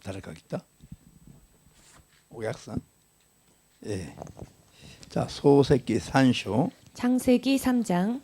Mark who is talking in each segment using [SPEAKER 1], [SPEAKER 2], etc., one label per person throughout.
[SPEAKER 1] 誰か来た？お客さん？예. 자, 소새끼 3章
[SPEAKER 2] 창세기 3장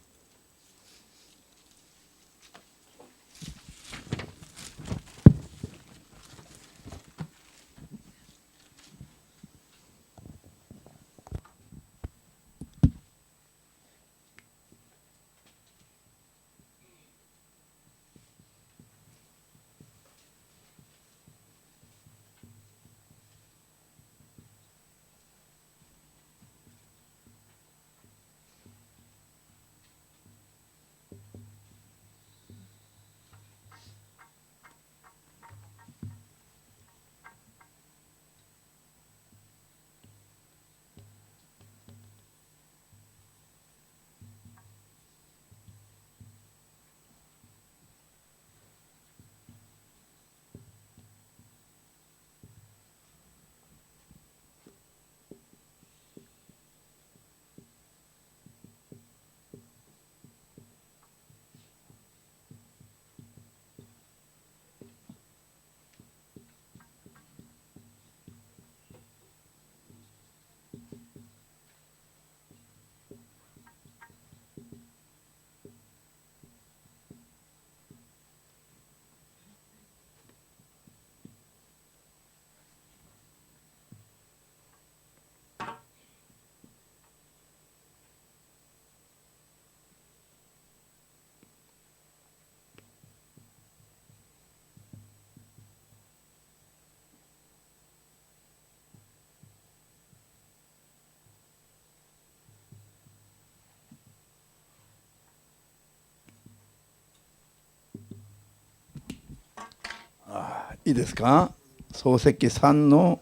[SPEAKER 1] いいですか？創世記3の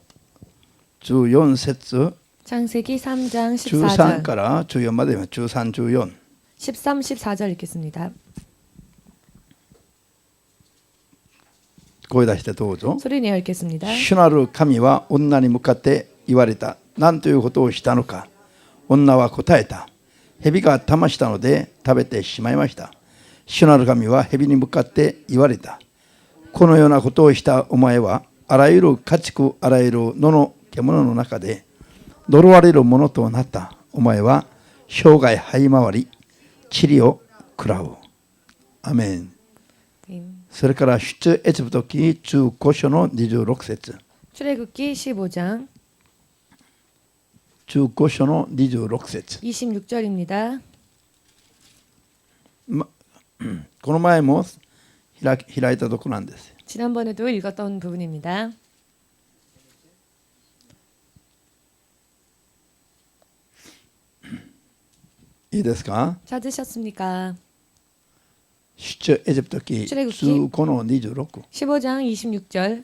[SPEAKER 1] 14節
[SPEAKER 2] 창세기 3장
[SPEAKER 1] 13
[SPEAKER 2] 14절
[SPEAKER 1] から 14まで13、14
[SPEAKER 2] 13, 14절 읽겠습니다.
[SPEAKER 1] 声出してどうぞ。
[SPEAKER 2] 소리 내어 읽겠습니다.
[SPEAKER 1] 主なる神は女に向かって言われた。何ということをしたのか。女は答えた。蛇が騙したので食べてしまいました。主なる神は蛇に向かって言われた。このようなことをしたお前はあらゆる家畜あらゆる野の獣の中で呪われるものとなった。お前は生涯這い回り塵を食らう。アメン。それから出エジプト記15章の26節
[SPEAKER 2] 출애굽기 15장
[SPEAKER 1] 15章の26節
[SPEAKER 2] 26절입니다.
[SPEAKER 1] この前も開いたところなんです。
[SPEAKER 2] 지난번에도 읽었던 부분입니다.
[SPEAKER 1] いいですか？
[SPEAKER 2] 찾으셨습니까?
[SPEAKER 1] 出エジプト記15の26
[SPEAKER 2] 15장 26절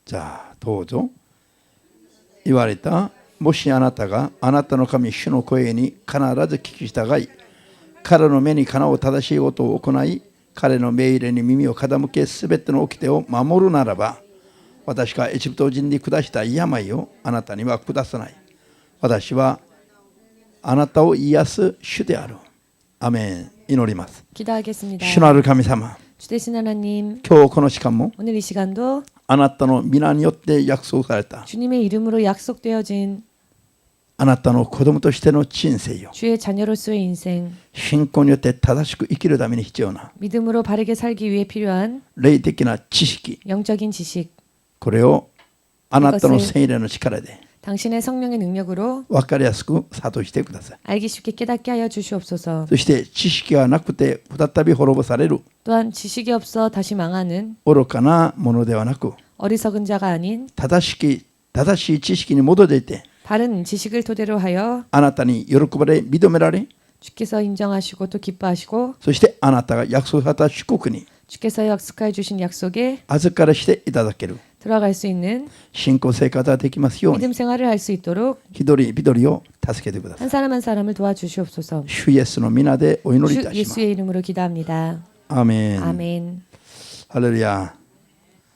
[SPEAKER 1] じゃあどうぞ。言われた。もしあなたがあなたの神主の声に必ず聞き従い、彼の目にかなう正しいことを行い、彼の命令に耳を傾け、すべての掟を守るならば、私がエジプト人に下した病をあなたには下さない。私はあなたを癒す主である。アメン。祈ります。
[SPEAKER 2] 기도하겠습니다.
[SPEAKER 1] 主なる神様、
[SPEAKER 2] 주되신 하나님,
[SPEAKER 1] 今日この時間も
[SPEAKER 2] 오늘 이 시간도
[SPEAKER 1] あなたの皆によって約束された
[SPEAKER 2] 주님의 이름으로 약속되어진
[SPEAKER 1] あなたの子供としての人生よ。
[SPEAKER 2] 주의 자녀로서의 인생,
[SPEAKER 1] 信仰によって正しく生きるために必要な
[SPEAKER 2] 믿음으로 바르게 살기 위해 필요한
[SPEAKER 1] 霊的な知識、
[SPEAKER 2] 영적인 지식,
[SPEAKER 1] これをあなたの聖霊の力で
[SPEAKER 2] 당신의 성령의 능력으로
[SPEAKER 1] 分かりやすく諭してください。
[SPEAKER 2] 알기 쉽게 깨닫게 하여 주시옵소서.
[SPEAKER 1] そして知識がなくて再び滅ぼされる
[SPEAKER 2] 또한 지식이 없어 다시 망하는
[SPEAKER 1] 愚かなものではなく、
[SPEAKER 2] 어리석은 자가 아닌
[SPEAKER 1] 正しい知識に戻っていて、
[SPEAKER 2] 바른 지식을 토대로 하여
[SPEAKER 1] あなたに喜ばれ認められ、
[SPEAKER 2] 주께서 인정하시고 또 기뻐하시고
[SPEAKER 1] そしてあなたが約束された祝福に
[SPEAKER 2] 주께서 약속하여 주신 약속에
[SPEAKER 1] 預からしていただける
[SPEAKER 2] 들어갈 수 있는
[SPEAKER 1] 信仰生活ができますように、
[SPEAKER 2] 믿음 생활을 할 수 있도록
[SPEAKER 1] 一人一人を助けてください。
[SPEAKER 2] 한 사람 한 사람을 도와주시옵소서.
[SPEAKER 1] 主イエスの皆でお祈りい
[SPEAKER 2] 주
[SPEAKER 1] たします。
[SPEAKER 2] 예수의 이름으로 기도합니다.
[SPEAKER 1] アーメン。
[SPEAKER 2] 아멘.
[SPEAKER 1] ハレルヤ。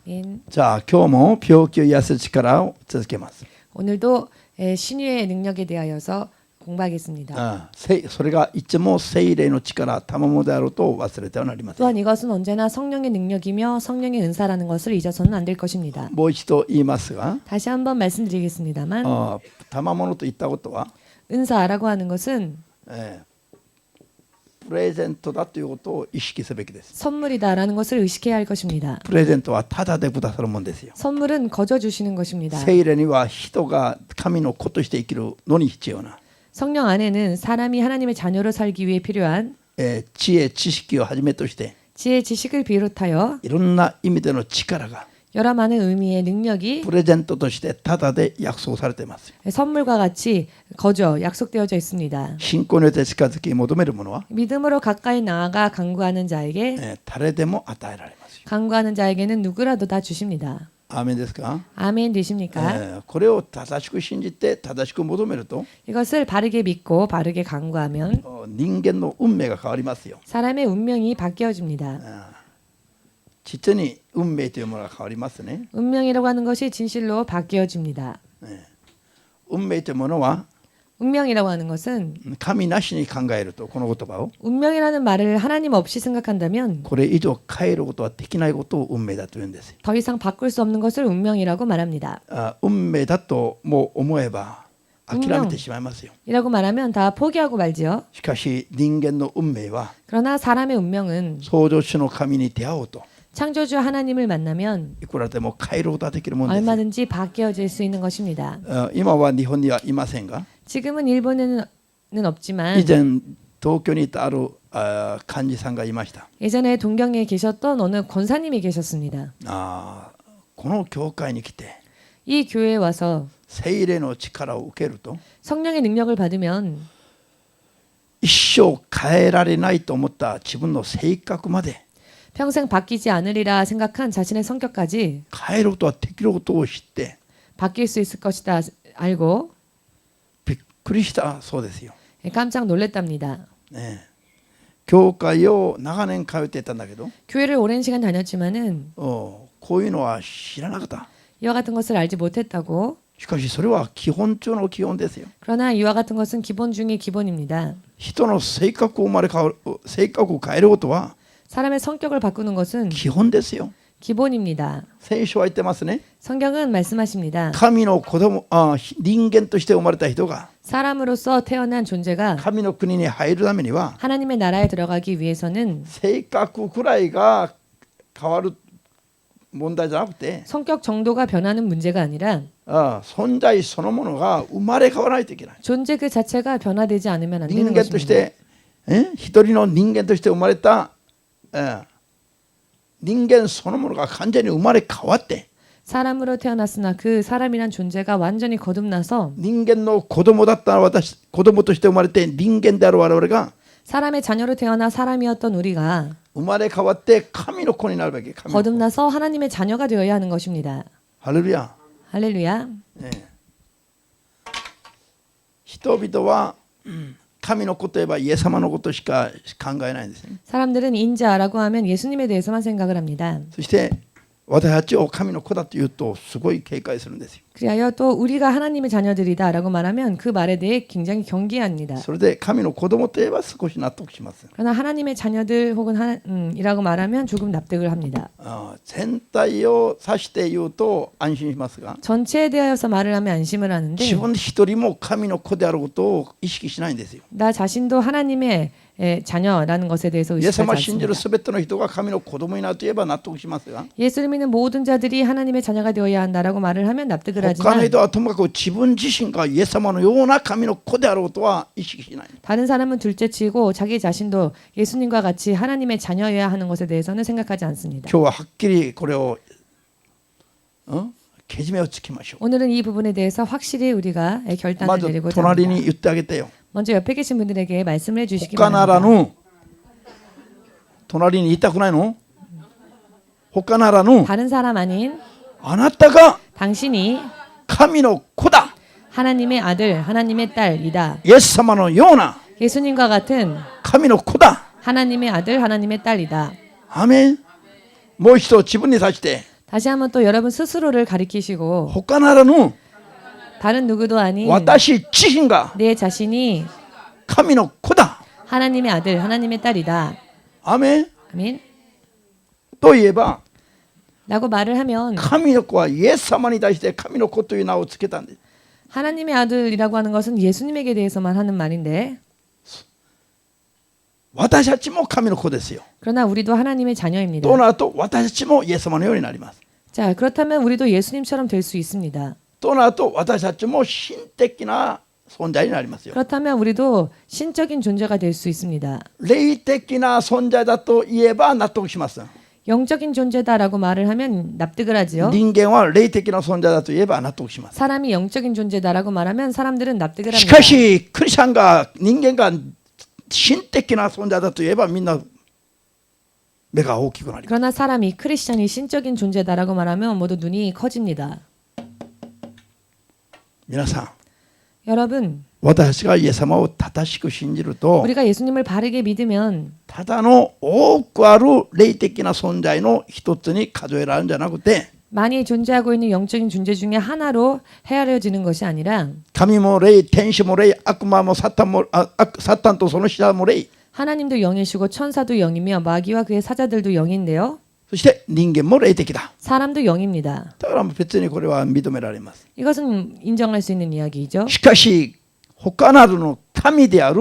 [SPEAKER 2] 아멘.
[SPEAKER 1] じゃあ今日も病気を癒す力を続けます。
[SPEAKER 2] 오늘도 신유의 능력에 대하여서 공부하겠습니다.
[SPEAKER 1] それがいつも聖霊の力賜物であると忘れてはなりません。
[SPEAKER 2] 또한 이것은 언제나 성령의 능력이며 성령의 은사라는 것을 잊어서는 안 될 것입니다.
[SPEAKER 1] もう一度言いますが、
[SPEAKER 2] 다시 한번 말씀드리겠습니다만
[SPEAKER 1] 賜物と言ったことは、
[SPEAKER 2] 은사라고 하는 것은
[SPEAKER 1] プレゼントだということを意識すべきです。
[SPEAKER 2] 선물이다라는 것을 의식해야 할 것입니다.
[SPEAKER 1] プレゼントはただでくださるもんですよ。
[SPEAKER 2] 선물은 거저 주시는 것입니다.
[SPEAKER 1] 聖霊には人が神の子として生きるのに必要な
[SPEAKER 2] 성령 안에는 사람이 하나님의 자녀로 살기 위해 필요한
[SPEAKER 1] 知恵知識をはじめとして
[SPEAKER 2] 지혜, 지식을 비롯하여
[SPEAKER 1] いろんな意味での力が
[SPEAKER 2] 여러 많은 의미의 능력이
[SPEAKER 1] プレゼントとしてただで約束されています。
[SPEAKER 2] 선물과 같이 거저 약속되어져 있습니다.
[SPEAKER 1] 信仰によって近づき求めるものは
[SPEAKER 2] 믿음으로 가까이 나아가 간구하는 자에게
[SPEAKER 1] 誰でも与えられますよ。
[SPEAKER 2] 간구하는 자에게는 누구라도 다 주십니다.
[SPEAKER 1] アーメンですか？
[SPEAKER 2] 아멘 되십니까?
[SPEAKER 1] これを正しく信じて正しく求めると
[SPEAKER 2] 이것을 바르게 믿고 바르게 간구하면
[SPEAKER 1] 人間の運命が変わりますよ。
[SPEAKER 2] 사람의 운명이 바뀌어집니다.
[SPEAKER 1] 実に運命というものが変わりますね。
[SPEAKER 2] 운명이라고 하는 것이 진실로 바뀌어집니다.
[SPEAKER 1] 運命というものは
[SPEAKER 2] 운명이라고 하는 것은
[SPEAKER 1] 神なしに考えるとこの言葉を
[SPEAKER 2] 운명이라는 말을 하나님 없이 생각한다면
[SPEAKER 1] これ以上変えることはできないことを運命だと言うんですよ。
[SPEAKER 2] 더 이상 바꿀 수 없는 것을 운명이라고 말합니다.
[SPEAKER 1] 運命だともう思えば諦めてしまいますよ。
[SPEAKER 2] 이라고 말하면 다 포기하고 말지요.
[SPEAKER 1] しかし人間の運命は
[SPEAKER 2] 그러나 사람의 운명은
[SPEAKER 1] 創造主の神に出会おうと
[SPEAKER 2] 창조주 하나님을 만나면
[SPEAKER 1] いくらでも変えることができるものですよ。
[SPEAKER 2] 얼마든지 바뀌어질 수 있는 것입니다.
[SPEAKER 1] 今は日本にはいませんが
[SPEAKER 2] 지금은 일본에는 없지만
[SPEAKER 1] 以前東京にいたある幹事さんがいました。
[SPEAKER 2] 예전에 동경에 계셨던 어느 권사님이 계셨습니다.
[SPEAKER 1] この教会に来て
[SPEAKER 2] 이 교회에 와서
[SPEAKER 1] 聖霊の力を受けると
[SPEAKER 2] 성령의 능력을 받으면
[SPEAKER 1] 一生変えられないと思った自分の性格まで
[SPEAKER 2] 평생 바뀌지 않으리라 생각한 자신의 성격까지
[SPEAKER 1] 変えることはできることを知って
[SPEAKER 2] 바뀔 수 있을 것이다 알고
[SPEAKER 1] びっくりしたそうですよ。
[SPEAKER 2] 깜짝 놀랐답니다.
[SPEAKER 1] 教会を長年通っていたんだけど
[SPEAKER 2] 교회를 오랜 시간 다녔지만은
[SPEAKER 1] こういうのは知らなかった。
[SPEAKER 2] 이와 같은 것을 알지 못했다고.
[SPEAKER 1] しかしそれは基本中の基本ですよ。
[SPEAKER 2] 그러나 이와 같은 것은 기본 중의 기본입니다.
[SPEAKER 1] 人の性格を性格を変えることは
[SPEAKER 2] 사람의 성격을 바꾸는 것은
[SPEAKER 1] 基本ですよ。
[SPEAKER 2] 기본입니다.
[SPEAKER 1] 聖書は言ってますね。
[SPEAKER 2] 성경은 말씀하십니다.
[SPEAKER 1] 神の子供人間として生まれた人が
[SPEAKER 2] 사람으로서 태어난 존재가
[SPEAKER 1] 神の国に入るためには
[SPEAKER 2] 하나님의 나라에 들어가기 위해서는
[SPEAKER 1] 性格くらいが変わる問題じゃなくて
[SPEAKER 2] 성격 정도가 변하는 문제가 아니라
[SPEAKER 1] 存在そのものが生まれ変わらないといけない。
[SPEAKER 2] 존재 그 자체가 변화되지 않으면 안
[SPEAKER 1] 人
[SPEAKER 2] 되는
[SPEAKER 1] 間とし
[SPEAKER 2] 것입니다.
[SPEAKER 1] て一人の人間として生まれた人間そのものが完全に生まれ変わって
[SPEAKER 2] 사람으로 태어났으나 그 사람이란 존재가 완전히 거듭나서
[SPEAKER 1] 人間の子供だった私子供として生まれて人間である我々が
[SPEAKER 2] 사람의 자녀로 태어나 사람이었던 우리가
[SPEAKER 1] 生まれ変わって神の子になるべき。神の子。
[SPEAKER 2] 거듭나서 하나님의 자녀가 되어야 하는 것입니다.
[SPEAKER 1] ハレルヤ。
[SPEAKER 2] 할렐루야.
[SPEAKER 1] 人々は神の子といえばイエス様のことしか考えないんですね。
[SPEAKER 2] 사람들은 인자라고 하면 예수님에 대해서만 생각을 합니다.
[SPEAKER 1] そして私たちを神の子だと言うとすごい警戒するんですよ。
[SPEAKER 2] 그리하여 또 우리가 하나님의 자녀들이다라고 말하면 그 말에 대해 굉장히 경계합니다.
[SPEAKER 1] それで神の子供といえば少し納得します。
[SPEAKER 2] 그러나 하나님의 자녀들 혹은 이라고 말하면 조금 납득을 합니다.
[SPEAKER 1] 全体を指して言うと安心しますが
[SPEAKER 2] 전체에 대하여서 말을 하면 안심을 하는데
[SPEAKER 1] 自分一人も神の子であることを意識しないんですよ。
[SPEAKER 2] 나 자신도 하나님의 자녀라는 것에 대해서
[SPEAKER 1] イエス様を
[SPEAKER 2] 의식하지
[SPEAKER 1] 信じる
[SPEAKER 2] 않습니다.
[SPEAKER 1] すべての人が神の子供になるといえば納得しますが
[SPEAKER 2] 예수를 믿는 모든 자들이 하나님의 자녀가 되어야 한다라고 말을 하면 납득을
[SPEAKER 1] 他の
[SPEAKER 2] 하지만
[SPEAKER 1] 人はともかく自分自身がイエス様のような神の子であることは意識しない。
[SPEAKER 2] 다른 사람은 둘째치고 자기 자신도 예수님과 같이 하나님의 자녀여야 하는 것에 대해서는 생각하지 않습니다.
[SPEAKER 1] 今日ははっきりこれをけじめをつけましょう。
[SPEAKER 2] 오늘은 이 부분에 대해서 확실히 우리가
[SPEAKER 1] ま
[SPEAKER 2] 결단을
[SPEAKER 1] ず
[SPEAKER 2] 내리고자
[SPEAKER 1] 隣
[SPEAKER 2] 합니다.
[SPEAKER 1] に言ってあげてよ。
[SPEAKER 2] 먼저 옆에 계신 분들에게 말씀을 해주시기
[SPEAKER 1] 他な
[SPEAKER 2] 바랍니다.
[SPEAKER 1] らぬ隣に言いたくないの？他ならぬ
[SPEAKER 2] 다른 사람 아닌
[SPEAKER 1] あなたが
[SPEAKER 2] 당신이
[SPEAKER 1] 神の子だ。
[SPEAKER 2] 하나님의 아들, 하나님의 딸이다.
[SPEAKER 1] イエス様のような
[SPEAKER 2] 예수님과 같은
[SPEAKER 1] 神の子だ。
[SPEAKER 2] 하나님의 아들, 하나님의 딸이다.
[SPEAKER 1] アメン。もう一度自分に対して
[SPEAKER 2] 다시 한번 또 여러분 스스로를 가리키시고
[SPEAKER 1] 他ならぬ
[SPEAKER 2] 다른 누구도 아닌
[SPEAKER 1] 私自身が
[SPEAKER 2] 내 자신이
[SPEAKER 1] 神の子だ。
[SPEAKER 2] 하나님의 아들, 하나님의 딸이다.
[SPEAKER 1] アメン。
[SPEAKER 2] 아멘.
[SPEAKER 1] といえば
[SPEAKER 2] 라고 말을 하면
[SPEAKER 1] 神の子はイエス様に対して神の子という名をつけたんです。
[SPEAKER 2] 하나님의 아들이라고 하는 것은 예수님에게 대해서만 하는 말인데
[SPEAKER 1] 私たちも神の子ですよ。
[SPEAKER 2] 그러나 우리도 하나님의 자녀입니다.
[SPEAKER 1] となると私たちもイエス様のようになります。
[SPEAKER 2] 자, 그렇다면 우리도 예수님처럼 될 수 있습니다.
[SPEAKER 1] となると私たちも神的な存在になりますよ。
[SPEAKER 2] 그렇다면 우리도 신적인 존재가 될 수 있습니다.
[SPEAKER 1] 霊的な存在だと言えば納得します。
[SPEAKER 2] 영적인 존재다라고 말을 하면 납득을 하지요.
[SPEAKER 1] 人間は霊的な存在だと言えば納得します。
[SPEAKER 2] 사람이 영적인 존재다라고 말하면 사람들은 납득을
[SPEAKER 1] し
[SPEAKER 2] 합니다.
[SPEAKER 1] かしクリスチャンが人間が神的な存在だと言えばみんな目が大きくなります。
[SPEAKER 2] 그러나 사람이 크리스천이 신적인 존재다라고 말하면 모두 눈이 커집니다.
[SPEAKER 1] 皆さん
[SPEAKER 2] 여러분,
[SPEAKER 1] 私たちがイエス様を正しく信じると
[SPEAKER 2] 우리가 예수님을 바르게 믿으면
[SPEAKER 1] ただの多くある霊的な存在の一つに数えられるんじゃなくて
[SPEAKER 2] 많이 존재하고 있는 영적인 존재 중에 하나로 헤아려지는 것이 아니라
[SPEAKER 1] 神も霊、天使も霊、悪魔もサタンとその使者も霊、
[SPEAKER 2] 하나님도 영이시고 천사도 영이며 마귀와 그의 사자들도 영인데요.
[SPEAKER 1] そして人間も霊的だ。
[SPEAKER 2] 사람도 영입니다.
[SPEAKER 1] だから別にこれは認められます。
[SPEAKER 2] 이것은 인정할 수 있는 이야기이죠.
[SPEAKER 1] しかし他なるの神である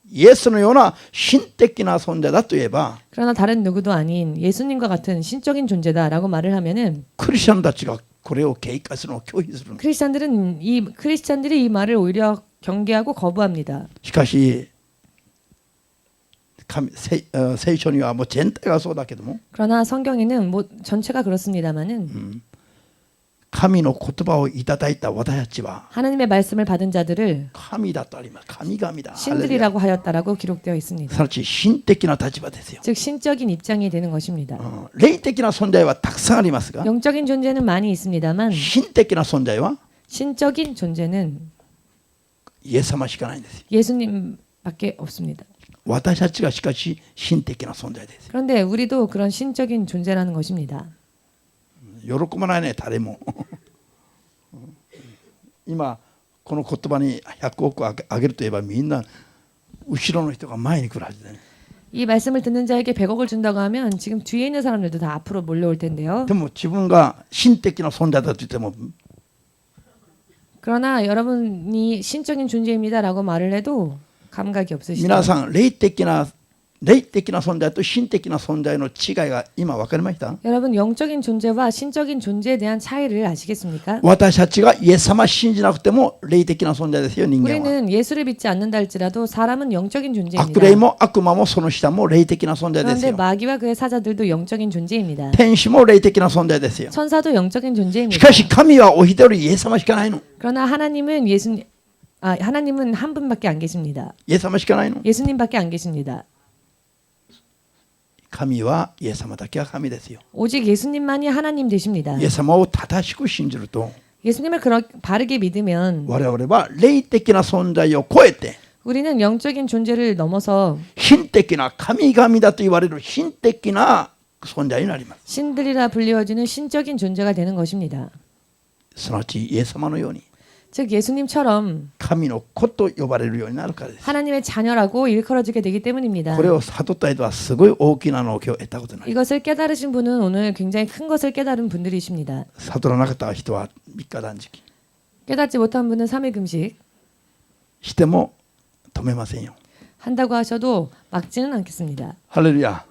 [SPEAKER 1] イエスのような神的な存在だといえば
[SPEAKER 2] 그러나 다른 누구도 아닌 예수님과 같은 신적인 존재다라고 말을 하면은
[SPEAKER 1] クリスチャンたちがこれを警戒するのを拒否する。
[SPEAKER 2] 크리스찬들이 이 말을 오히려 경계하고 거부합니다.
[SPEAKER 1] しかし聖書にはもう全体がそうだけども
[SPEAKER 2] 그러나 성경에는 뭐 전체가 그렇습니다만은
[SPEAKER 1] 神の言葉をいただいた私たちは
[SPEAKER 2] 하나님의 말씀을 받은 자들을
[SPEAKER 1] 神だとあります。神々だ。
[SPEAKER 2] 신들이라고 하였다라고 기록되어 있습니다.
[SPEAKER 1] すなわち神的な立場ですよ。
[SPEAKER 2] 즉 신적인 입장이 되는 것입니다.
[SPEAKER 1] 霊的な存在はたくさんありますが
[SPEAKER 2] 영적인 존재는 많이 있습니다만
[SPEAKER 1] 神的な存在は
[SPEAKER 2] 신적인 존재는
[SPEAKER 1] イエス様しかないんですよ。
[SPEAKER 2] 예수님밖에 없습니다.
[SPEAKER 1] 私たちがしかし神的な存在ですよ。
[SPEAKER 2] 그런데 우리도 그런 신적인 존재라는 것입니다.
[SPEAKER 1] 喜ばないね誰も。今この言葉に100億あげるといえばみんな後ろの人が前に来るはずだね。
[SPEAKER 2] 이 말씀을 듣는 자에게 100억을 준다고 하면 지금 뒤에 있는 사람들도 다 앞으로 몰려올 텐데요.
[SPEAKER 1] でも自分が神的な存在だと言っても
[SPEAKER 2] 그러나 여러분이 신적인 존재입니다라고 말을 해도 감각이 없으시죠.
[SPEAKER 1] 皆さん霊的な存在と神的な存在の違いが今分かりました？
[SPEAKER 2] 여러분 영적인 존재와 신적인 존재에 대한 차이를 아시겠습니까?
[SPEAKER 1] 私たちがイエス様信じなくても霊的な存在ですよ人間は。
[SPEAKER 2] 우리는 예수를 믿지 않는다 할지라도 사람은 영적인
[SPEAKER 1] 悪
[SPEAKER 2] 존재입니다.
[SPEAKER 1] 霊も悪魔もその下も霊的な存在です
[SPEAKER 2] 그런데
[SPEAKER 1] よ。
[SPEAKER 2] 마귀와 그의 사자들도 영적인 존재입니다.
[SPEAKER 1] 天使も霊的な存在ですよ。
[SPEAKER 2] 천사도 영적인
[SPEAKER 1] し
[SPEAKER 2] 존재입니다.
[SPEAKER 1] かし神はお一人イエス様しかないの。
[SPEAKER 2] 그러나 하나님은 하나님은 한 분밖에 안 계십니다.
[SPEAKER 1] イエス様しかないの。
[SPEAKER 2] 예수님밖에 안 계십니다.
[SPEAKER 1] 神はイエス様だけが神ですよ。
[SPEAKER 2] 오직 예수님만이 하나님 되십니다.
[SPEAKER 1] イエス様を正しく信じると
[SPEAKER 2] 예수님을 바르게 믿으면
[SPEAKER 1] 我々は霊的な存在を超えて
[SPEAKER 2] 우리는 영적인 존재를 넘어서
[SPEAKER 1] 神的な神々だと言われる神的な存在になります。
[SPEAKER 2] 신들이라 불리워지는 신적인 존재가 되는 것입니다.
[SPEAKER 1] すなわちイエス様のように
[SPEAKER 2] 즉 예수님처럼
[SPEAKER 1] 神の子と呼ばれるようになるからです。
[SPEAKER 2] 하나님의 자녀라고 일컬어지게 되기 때문입니다.
[SPEAKER 1] これを悟った人はすごい大きなのを今日得たことになります。
[SPEAKER 2] 이것을 깨달으신 분은 오늘 굉장히 큰 것을 깨달은 분들이십니다.
[SPEAKER 1] 悟らなかった人は3日断食
[SPEAKER 2] 깨닫지 못한 분은 3일 금식
[SPEAKER 1] しても止めませんよ。
[SPEAKER 2] 한다고 하셔도 막지는 않겠습니다.
[SPEAKER 1] ハレルヤ。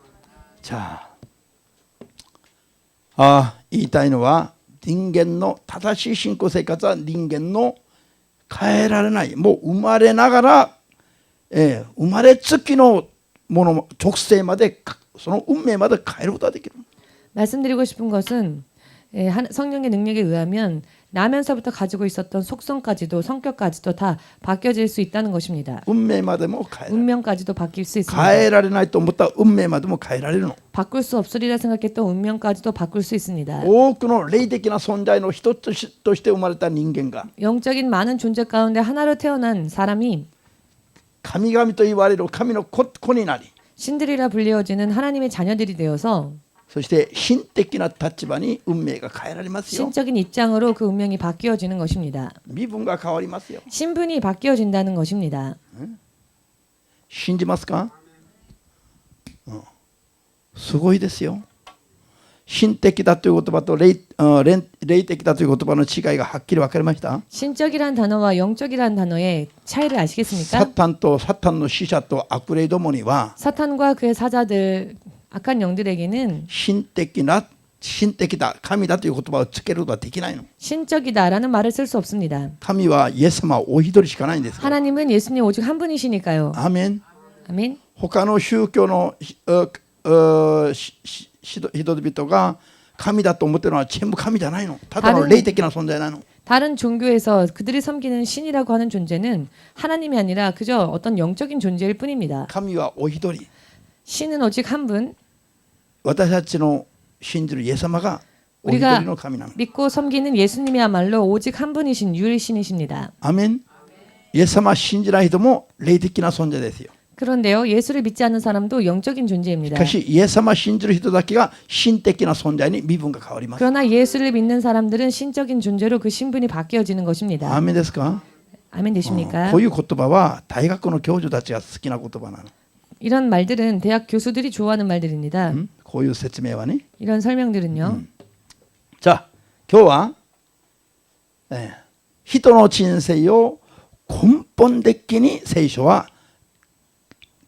[SPEAKER 1] じゃ言いたいのは人間の正しい信仰生活は人間の変えられないもう生まれながら、生まれつきのもの直性までその運命まで変えることができる。
[SPEAKER 2] 말씀드리고 싶은 것은 성령의 능력에 의하면 나면서부터 가지고 있었던 속성까지도 성격까지도 다 바뀌어질 수 있다는 것입니다.
[SPEAKER 1] 運命までも変えられる。
[SPEAKER 2] 운명까지도 바뀔 수 있습니다.
[SPEAKER 1] 変えられないと思った運命までも変えられるの。
[SPEAKER 2] 바꿀 수 없으리라 생각했던 운명까지도 바꿀 수 있습니다.
[SPEAKER 1] 多くの霊的な存在の一つとして生まれた人間が
[SPEAKER 2] 영적인 많은 존재 가운데 하나로 태어난 사람이
[SPEAKER 1] 神々と言われる神の子になり
[SPEAKER 2] 신들이라 불리워지는 하나님의 자녀들이 되어서
[SPEAKER 1] そして心的な立場に運命が変えられますよ。
[SPEAKER 2] 신적인 입장으로 그 운명이 바뀌어지는 것입니다.
[SPEAKER 1] 身分が変わりますよ。
[SPEAKER 2] 신분이 바뀌어진다는 것입니다.
[SPEAKER 1] 信じますか？すごいですよ。心的だという言葉と霊的だという言葉の違いがはっきり分かりました。
[SPEAKER 2] 신적이란 단어와 영적이란 단어의 차이를 아시겠습니까?
[SPEAKER 1] サタンとサタンの使者と悪霊どもには
[SPEAKER 2] 사탄과 그의 사자들, 악한 영들에게는
[SPEAKER 1] 心的だ神だという言葉をつけることはできないの。
[SPEAKER 2] 신적이다라는 말을 쓸 수 없습니다.
[SPEAKER 1] 神はイエス様お一人しかないんですから。
[SPEAKER 2] 하나님은 예수님 오직 한 분이시니까요.
[SPEAKER 1] アーメン。
[SPEAKER 2] 아멘.
[SPEAKER 1] 他の宗教の人々が神だと思っているのは全部神じゃないの。ただの霊的な存在なの。
[SPEAKER 2] 다른 종교에서 그들이 섬기는 신이라고 하는 존재는 하나님이 아니라 그저 어떤 영적인 존재일 뿐입니다.
[SPEAKER 1] 神はお一人。
[SPEAKER 2] 신은 오직 한 분.
[SPEAKER 1] 私たちの信じるイエス様がお一
[SPEAKER 2] 우리가
[SPEAKER 1] 人の神なの。
[SPEAKER 2] 믿고 섬기는 예수님이야말로 오직 한 분이신 유일신이십니다.
[SPEAKER 1] アーメン。イエス様を信じない人も霊的な存在ですよ。
[SPEAKER 2] 그런데요, 예수를 믿지 않는 사람도 영적인
[SPEAKER 1] し
[SPEAKER 2] 존재입니다.
[SPEAKER 1] かしイエス様を信じる人だけが心的な存在に身分が変わります。
[SPEAKER 2] 그러나 예수를 믿는 사람들은 신적인 존재로 그 신분이 바뀌어지는
[SPEAKER 1] アー
[SPEAKER 2] 것입니다.
[SPEAKER 1] メンですか？
[SPEAKER 2] 아멘 되십니까?
[SPEAKER 1] こういう言葉は大学の教授たちが好きな言葉なの。
[SPEAKER 2] 이런 말들은 대학 교수들이 좋아하는 말들입니다.
[SPEAKER 1] こういう説明はね。
[SPEAKER 2] 이런 설명들은요.
[SPEAKER 1] じゃあ今日は、人の人生を根本的に聖書は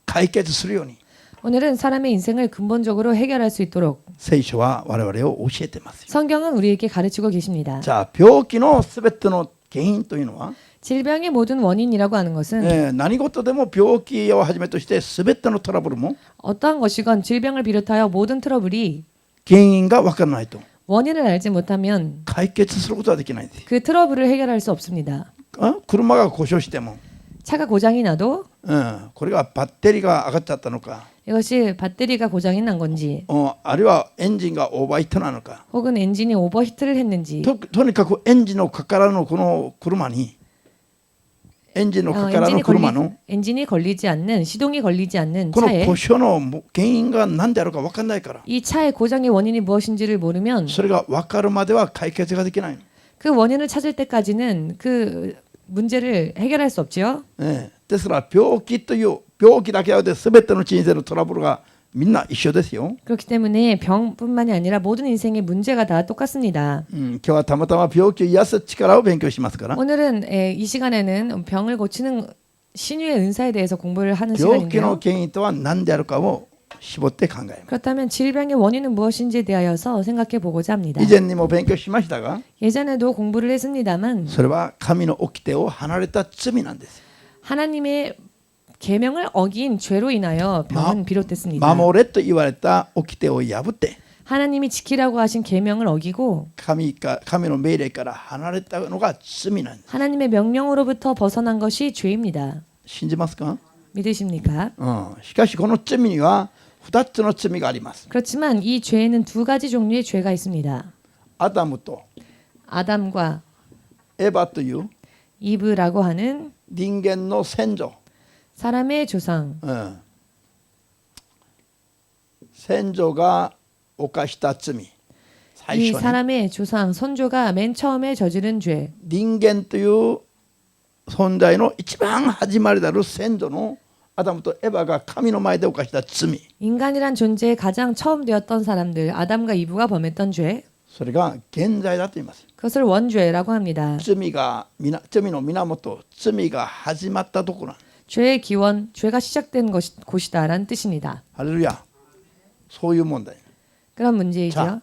[SPEAKER 1] 解決するように
[SPEAKER 2] 오늘은 사람의 인생을 근본적으로 해결할 수 있도록
[SPEAKER 1] 聖書は我々を教えてますよ。
[SPEAKER 2] 성경은 우리에게 가르치고 계십니다.
[SPEAKER 1] じゃあ病気のすべての原因というのは、
[SPEAKER 2] 질병의 모든 원인이라고 하는 것은
[SPEAKER 1] 何事でも病気をはじめとしてすべてのトラブルも
[SPEAKER 2] 어떠한 것이건 질병을 비롯하여 모든 트러블이
[SPEAKER 1] 原因が分からないと
[SPEAKER 2] 원인을 알지 못하면
[SPEAKER 1] 解決することはできないんですよ。
[SPEAKER 2] 그 트러블을 해결할 수 없습니다.
[SPEAKER 1] 車が故障しても、
[SPEAKER 2] 차가 고장이 나도
[SPEAKER 1] これがバッテリーが上がっちゃったのか、
[SPEAKER 2] 이것이 배터리가 고장이 난 건지
[SPEAKER 1] あるいはエンジンがオーバーヒートなのか、
[SPEAKER 2] 혹은 엔진이 오버히트를 했는지
[SPEAKER 1] とにかくエンジンのかからぬこの車にエンジンのかからぬ車の
[SPEAKER 2] 엔진이 걸리지 않는 시동이 걸리지 않는
[SPEAKER 1] この
[SPEAKER 2] 차에
[SPEAKER 1] 故障の原因が何であるか分かんないから、
[SPEAKER 2] 이 차의 고장의 원인이 무엇인지를 모르면
[SPEAKER 1] それが分かるまでは解決ができないの。
[SPEAKER 2] 그 원인을 찾을 때까지는 그 문제를 해결할 수 없지요.
[SPEAKER 1] ですから病気という病気だけで全ての人生のトラブルがみんな一緒ですよ。
[SPEAKER 2] 그렇기 때문에 병뿐만이 아니라 모든 인생의 문제가 다 똑같습니다.
[SPEAKER 1] 今日はたまたま病気を癒す力を勉強しますから、
[SPEAKER 2] 오늘은 이 시간에는 병을 고치는 신유의 은사에 대해서 공부를 하는
[SPEAKER 1] 病気の
[SPEAKER 2] 시간인데요.
[SPEAKER 1] 原因とは何であるかを絞って考えます。
[SPEAKER 2] 그렇다면 질병의 원인은 무엇인지에 대하여서 생각해 보고자 합니다.
[SPEAKER 1] 以前にも勉強しましたが、
[SPEAKER 2] 예전에도 공부를 했습니다만
[SPEAKER 1] それは神の掟を離れた罪なんです。
[SPEAKER 2] 하나님의 계명을 어긴 죄로 인하여 병은 비롯됐습니다.
[SPEAKER 1] 守れと言われた掟を破って
[SPEAKER 2] 하나님이 지키라고 하신 계명을 어기고
[SPEAKER 1] 神の命令から離れたのが罪なんです。
[SPEAKER 2] 하나님의 명령으로부터 벗어난 것이 죄입니다.
[SPEAKER 1] 信じますか？
[SPEAKER 2] 믿으십니까?
[SPEAKER 1] しかしこの罪には2つの罪があります。
[SPEAKER 2] 그렇지만 이 죄에는 두 가지 종류의 죄가 있습니다.
[SPEAKER 1] アダムと
[SPEAKER 2] 아담과
[SPEAKER 1] エバという
[SPEAKER 2] 이브라고 하는
[SPEAKER 1] 人間の先祖、
[SPEAKER 2] 사람의 조상,
[SPEAKER 1] 先祖が犯した罪、最
[SPEAKER 2] 이
[SPEAKER 1] 初に
[SPEAKER 2] 사람의 조상, 선조가 맨 처음에 저지른 죄,
[SPEAKER 1] 人間という存在の一番始まりである先祖のアダムとエバが神の前で犯した罪、
[SPEAKER 2] 인간이란 존재의 가장 처음 되었던 사람들, 아담과 이브가 범했던 죄,
[SPEAKER 1] それが現在だと言います。
[SPEAKER 2] 그것을 원죄라고 합니다.
[SPEAKER 1] 罪の源、罪が始まったところなんです。
[SPEAKER 2] 죄의 기원, 죄가 시작된 곳이다라는 뜻입니다.
[SPEAKER 1] ハレルヤ。そういう問題。
[SPEAKER 2] 그런 문제이죠.
[SPEAKER 1] 자,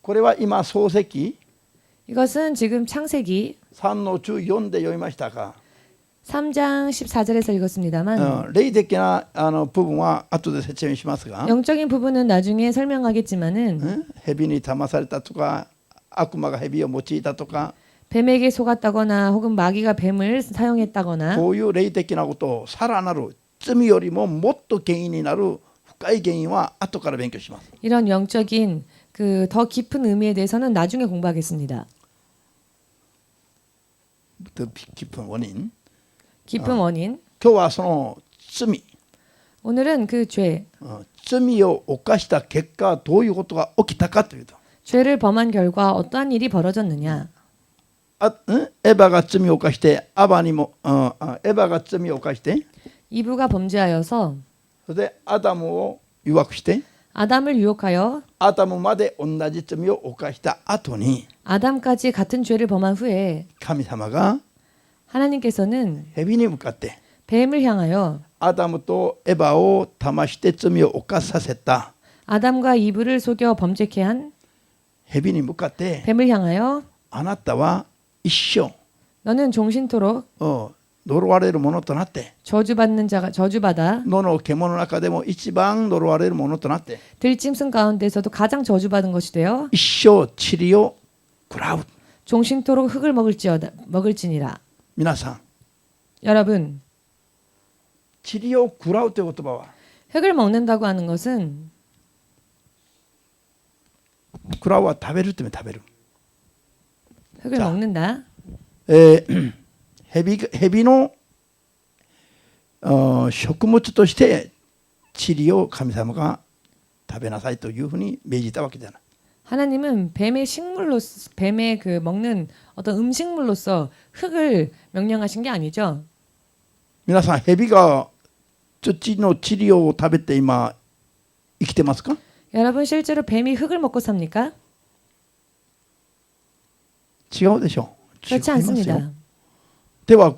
[SPEAKER 1] これは今創世記
[SPEAKER 2] 이것은 지금 창세기
[SPEAKER 1] 3の14で読みましたが、
[SPEAKER 2] 3장 14절에서 읽었습니다만
[SPEAKER 1] 霊的な部分は後で説明しますが、
[SPEAKER 2] 영적인 부분은 나중에 설명하겠지만은
[SPEAKER 1] 蛇に騙されたとか、悪魔が蛇を用いたとか、
[SPEAKER 2] 뱀에게 속았다거나 혹은 마귀가 뱀을 사용했다거나
[SPEAKER 1] こういう霊的なことをさらなる罪よりももっと原因になる深い原因は後から勉強します。
[SPEAKER 2] 이런 영적인 그 더 깊은 의미에 대해서는 나중에 공부하겠습니다.
[SPEAKER 1] 더 깊은 원인.
[SPEAKER 2] 깊은 원인.
[SPEAKER 1] 今日はその罪、
[SPEAKER 2] 오늘은 그 죄,
[SPEAKER 1] 罪を犯した結果どういうことが起きたかというと
[SPEAKER 2] 죄를 범한 결과 어떠한 일이 벌어졌느냐?
[SPEAKER 1] エヴァが罪を犯してエヴァが罪を犯して
[SPEAKER 2] 이브가 범죄하여서
[SPEAKER 1] それでアダムを誘惑して
[SPEAKER 2] 아담을 유혹하여
[SPEAKER 1] アダムまで同じ罪を犯した後に
[SPEAKER 2] 아담까지 같은 죄를 범한 후에
[SPEAKER 1] 神様が
[SPEAKER 2] 하나님께서는
[SPEAKER 1] 蛇に向かって
[SPEAKER 2] 뱀을 향하여
[SPEAKER 1] アダムとエヴァを騙して罪を犯させた
[SPEAKER 2] 아담과 이브를 속여 범죄케 한
[SPEAKER 1] 蛇に向かって
[SPEAKER 2] 뱀을 향하여
[SPEAKER 1] あなたは一生
[SPEAKER 2] 너는 종신토록
[SPEAKER 1] 呪われるものとなって
[SPEAKER 2] 저주받는 자가 저주받아
[SPEAKER 1] 野の獣の中でも一番呪われるものとなって
[SPEAKER 2] 들짐승 가운데서도 가장 저주받은 것이 되어
[SPEAKER 1] 一生塵を食らう
[SPEAKER 2] 종신토록 흙을 먹을지니라.
[SPEAKER 1] 皆さん
[SPEAKER 2] 여러분,
[SPEAKER 1] 塵を食らうという言葉は
[SPEAKER 2] 흙을 먹는다고 하는 것은
[SPEAKER 1] 食らうは食べるという意味食べる
[SPEAKER 2] 흙을
[SPEAKER 1] 자.
[SPEAKER 2] 먹는다.
[SPEAKER 1] 蛇の食物として塵を神様が食べなさいというふうに命じたわけじゃない。
[SPEAKER 2] 하나님은 뱀의 그 먹는 어떤 음식물로서 흙을 명령하신 게 아니죠.
[SPEAKER 1] 皆さん蛇が土の塵を食べて今生きてますか？
[SPEAKER 2] 여러분 실제로 뱀이 흙을 먹고 삽니까?
[SPEAKER 1] 違うでしょう。
[SPEAKER 2] 그렇지
[SPEAKER 1] 違いますよ。
[SPEAKER 2] 않습니다.
[SPEAKER 1] では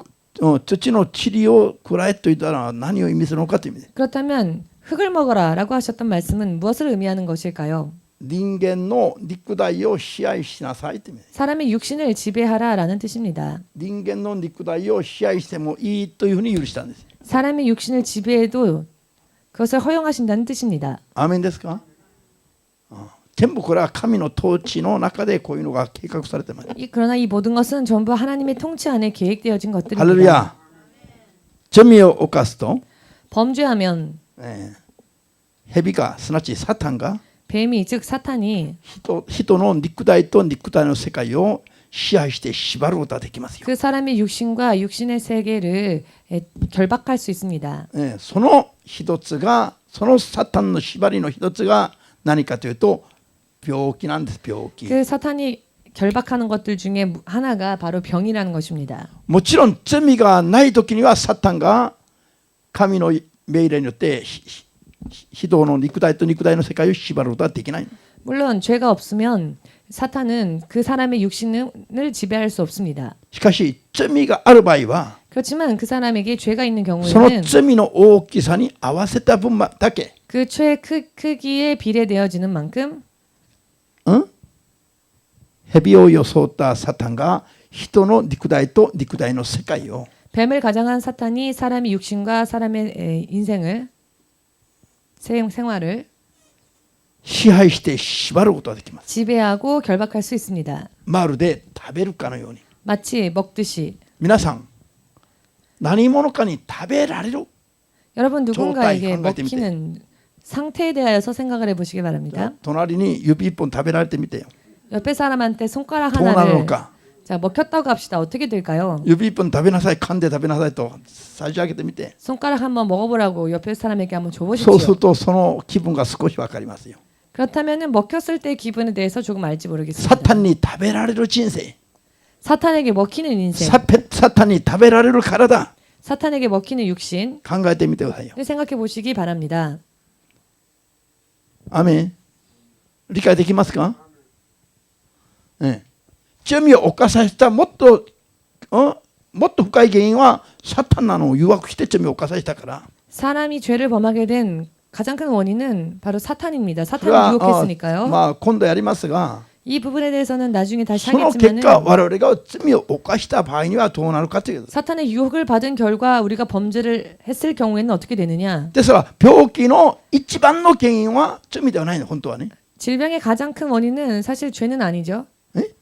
[SPEAKER 1] 土の塵を食らえと言ったら何を意味するのかという意味で
[SPEAKER 2] 그렇다면 흙을 먹어라라고 하셨던 말씀은 무엇을 의미하는 것일까요?
[SPEAKER 1] 人間の肉体を支配しなさいという意味で
[SPEAKER 2] 사람의 육신을 지배하라라는 뜻입니다.
[SPEAKER 1] 人間の肉体を支配してもいいというふうに許したんです。
[SPEAKER 2] 사람의 육신을 지배해도 그것을 허용하신다는 뜻입니다.
[SPEAKER 1] アーメンですか？全部これは神の統治の中でこういうのが計画されてます。
[SPEAKER 2] 그러나 이 모든 것은 전부 하나님의 통치 안에 계획되어진 것들입니다.
[SPEAKER 1] 할렐루야. 罪を犯すと
[SPEAKER 2] 범죄하면
[SPEAKER 1] 蛇がすなわちサタンが
[SPEAKER 2] 뱀이 즉 사탄이
[SPEAKER 1] 人の肉体と肉体の世界を支配して縛ることができますよ。
[SPEAKER 2] 그 사람의 육신과 육신의 세계를 결박할 수 있습니다.
[SPEAKER 1] その一つがそのサタンの縛りの一つが何かというと病気なんです。病気。
[SPEAKER 2] 그 사탄이 결박하는 것들 중에 하나가 바로 병이라는 것입니다.
[SPEAKER 1] もちろん罪がない時にはサタンが神の命令によって人の肉体と肉体の世界を縛ることはできない。
[SPEAKER 2] 물론 죄가 없으면 사탄은 그 사람의 육신을 지배할 수 없습니다.
[SPEAKER 1] しかし罪がある場合は
[SPEAKER 2] 그렇지만 그 사람에게 죄가 있는
[SPEAKER 1] その
[SPEAKER 2] 경우에는
[SPEAKER 1] 罪の大きさに合わせた分だけ
[SPEAKER 2] 그 죄의 크기에 비례되어지는 만큼
[SPEAKER 1] 蛇を装ったサタンが人の肉体と肉体の世界を
[SPEAKER 2] 뱀을 가장한 사탄이 사람의 육신과 사람의 인생을 생활을
[SPEAKER 1] 支配して縛ることができます。
[SPEAKER 2] 지배하고 결박할 수 있습니다.
[SPEAKER 1] まるで食べるかのように
[SPEAKER 2] 마치 먹듯이
[SPEAKER 1] 皆さん何者かに食べられる
[SPEAKER 2] 여러분 누군가에게
[SPEAKER 1] 状態考えてみて。
[SPEAKER 2] 먹히는 상태에 대하여서 생각을 해보시기 바랍니다.
[SPEAKER 1] 隣に指一本食べられてみてよ。
[SPEAKER 2] 옆에 사람한테 손가락
[SPEAKER 1] どうなる
[SPEAKER 2] 하나를
[SPEAKER 1] のか。
[SPEAKER 2] 자 먹혔다고 합시다. 어떻게 될까요?
[SPEAKER 1] 指一本食べなさい、噛んで食べなさいと差し上げてみて。
[SPEAKER 2] 손가락 한번 먹어보라고 옆에 사람에게 한번
[SPEAKER 1] そうす
[SPEAKER 2] 줘보십시오.
[SPEAKER 1] るとその気分が少しわかりますよ。
[SPEAKER 2] 그렇다면은 먹혔을 때의 기분에 대해서 조금 알지
[SPEAKER 1] サ
[SPEAKER 2] 모르겠습니다.
[SPEAKER 1] タンに食べられる人生、
[SPEAKER 2] 사탄에게 먹히는 인생,
[SPEAKER 1] サタンに食べられる体、
[SPEAKER 2] 사탄에게 먹히는 육신,
[SPEAKER 1] 考えてみてくださいよ。
[SPEAKER 2] 생각해 보시기 바랍니다.
[SPEAKER 1] アメン。理解できますか？罪を犯させたもっと深い原因はサタンなのを誘惑して罪を犯させたから。
[SPEAKER 2] 사람이 죄를 범하게 된 가장 큰 원인은 바로 사탄입니다.
[SPEAKER 1] それ
[SPEAKER 2] 사탄을
[SPEAKER 1] は
[SPEAKER 2] 유혹했으니까요.
[SPEAKER 1] 今度やりますが、
[SPEAKER 2] 이 부분에 대해서는 나중에 다시
[SPEAKER 1] その結果
[SPEAKER 2] 하겠지만은
[SPEAKER 1] 我々が罪を犯した場合にはどうなるかという。
[SPEAKER 2] 사탄의 유혹을 받은 결과 우리가 범죄를 했을 경우에는 어떻게 되느냐?
[SPEAKER 1] ですから病気の一番の原因は罪ではないの、本当はね。
[SPEAKER 2] 질병의 가장 큰 원인은 사실 죄는 아니죠.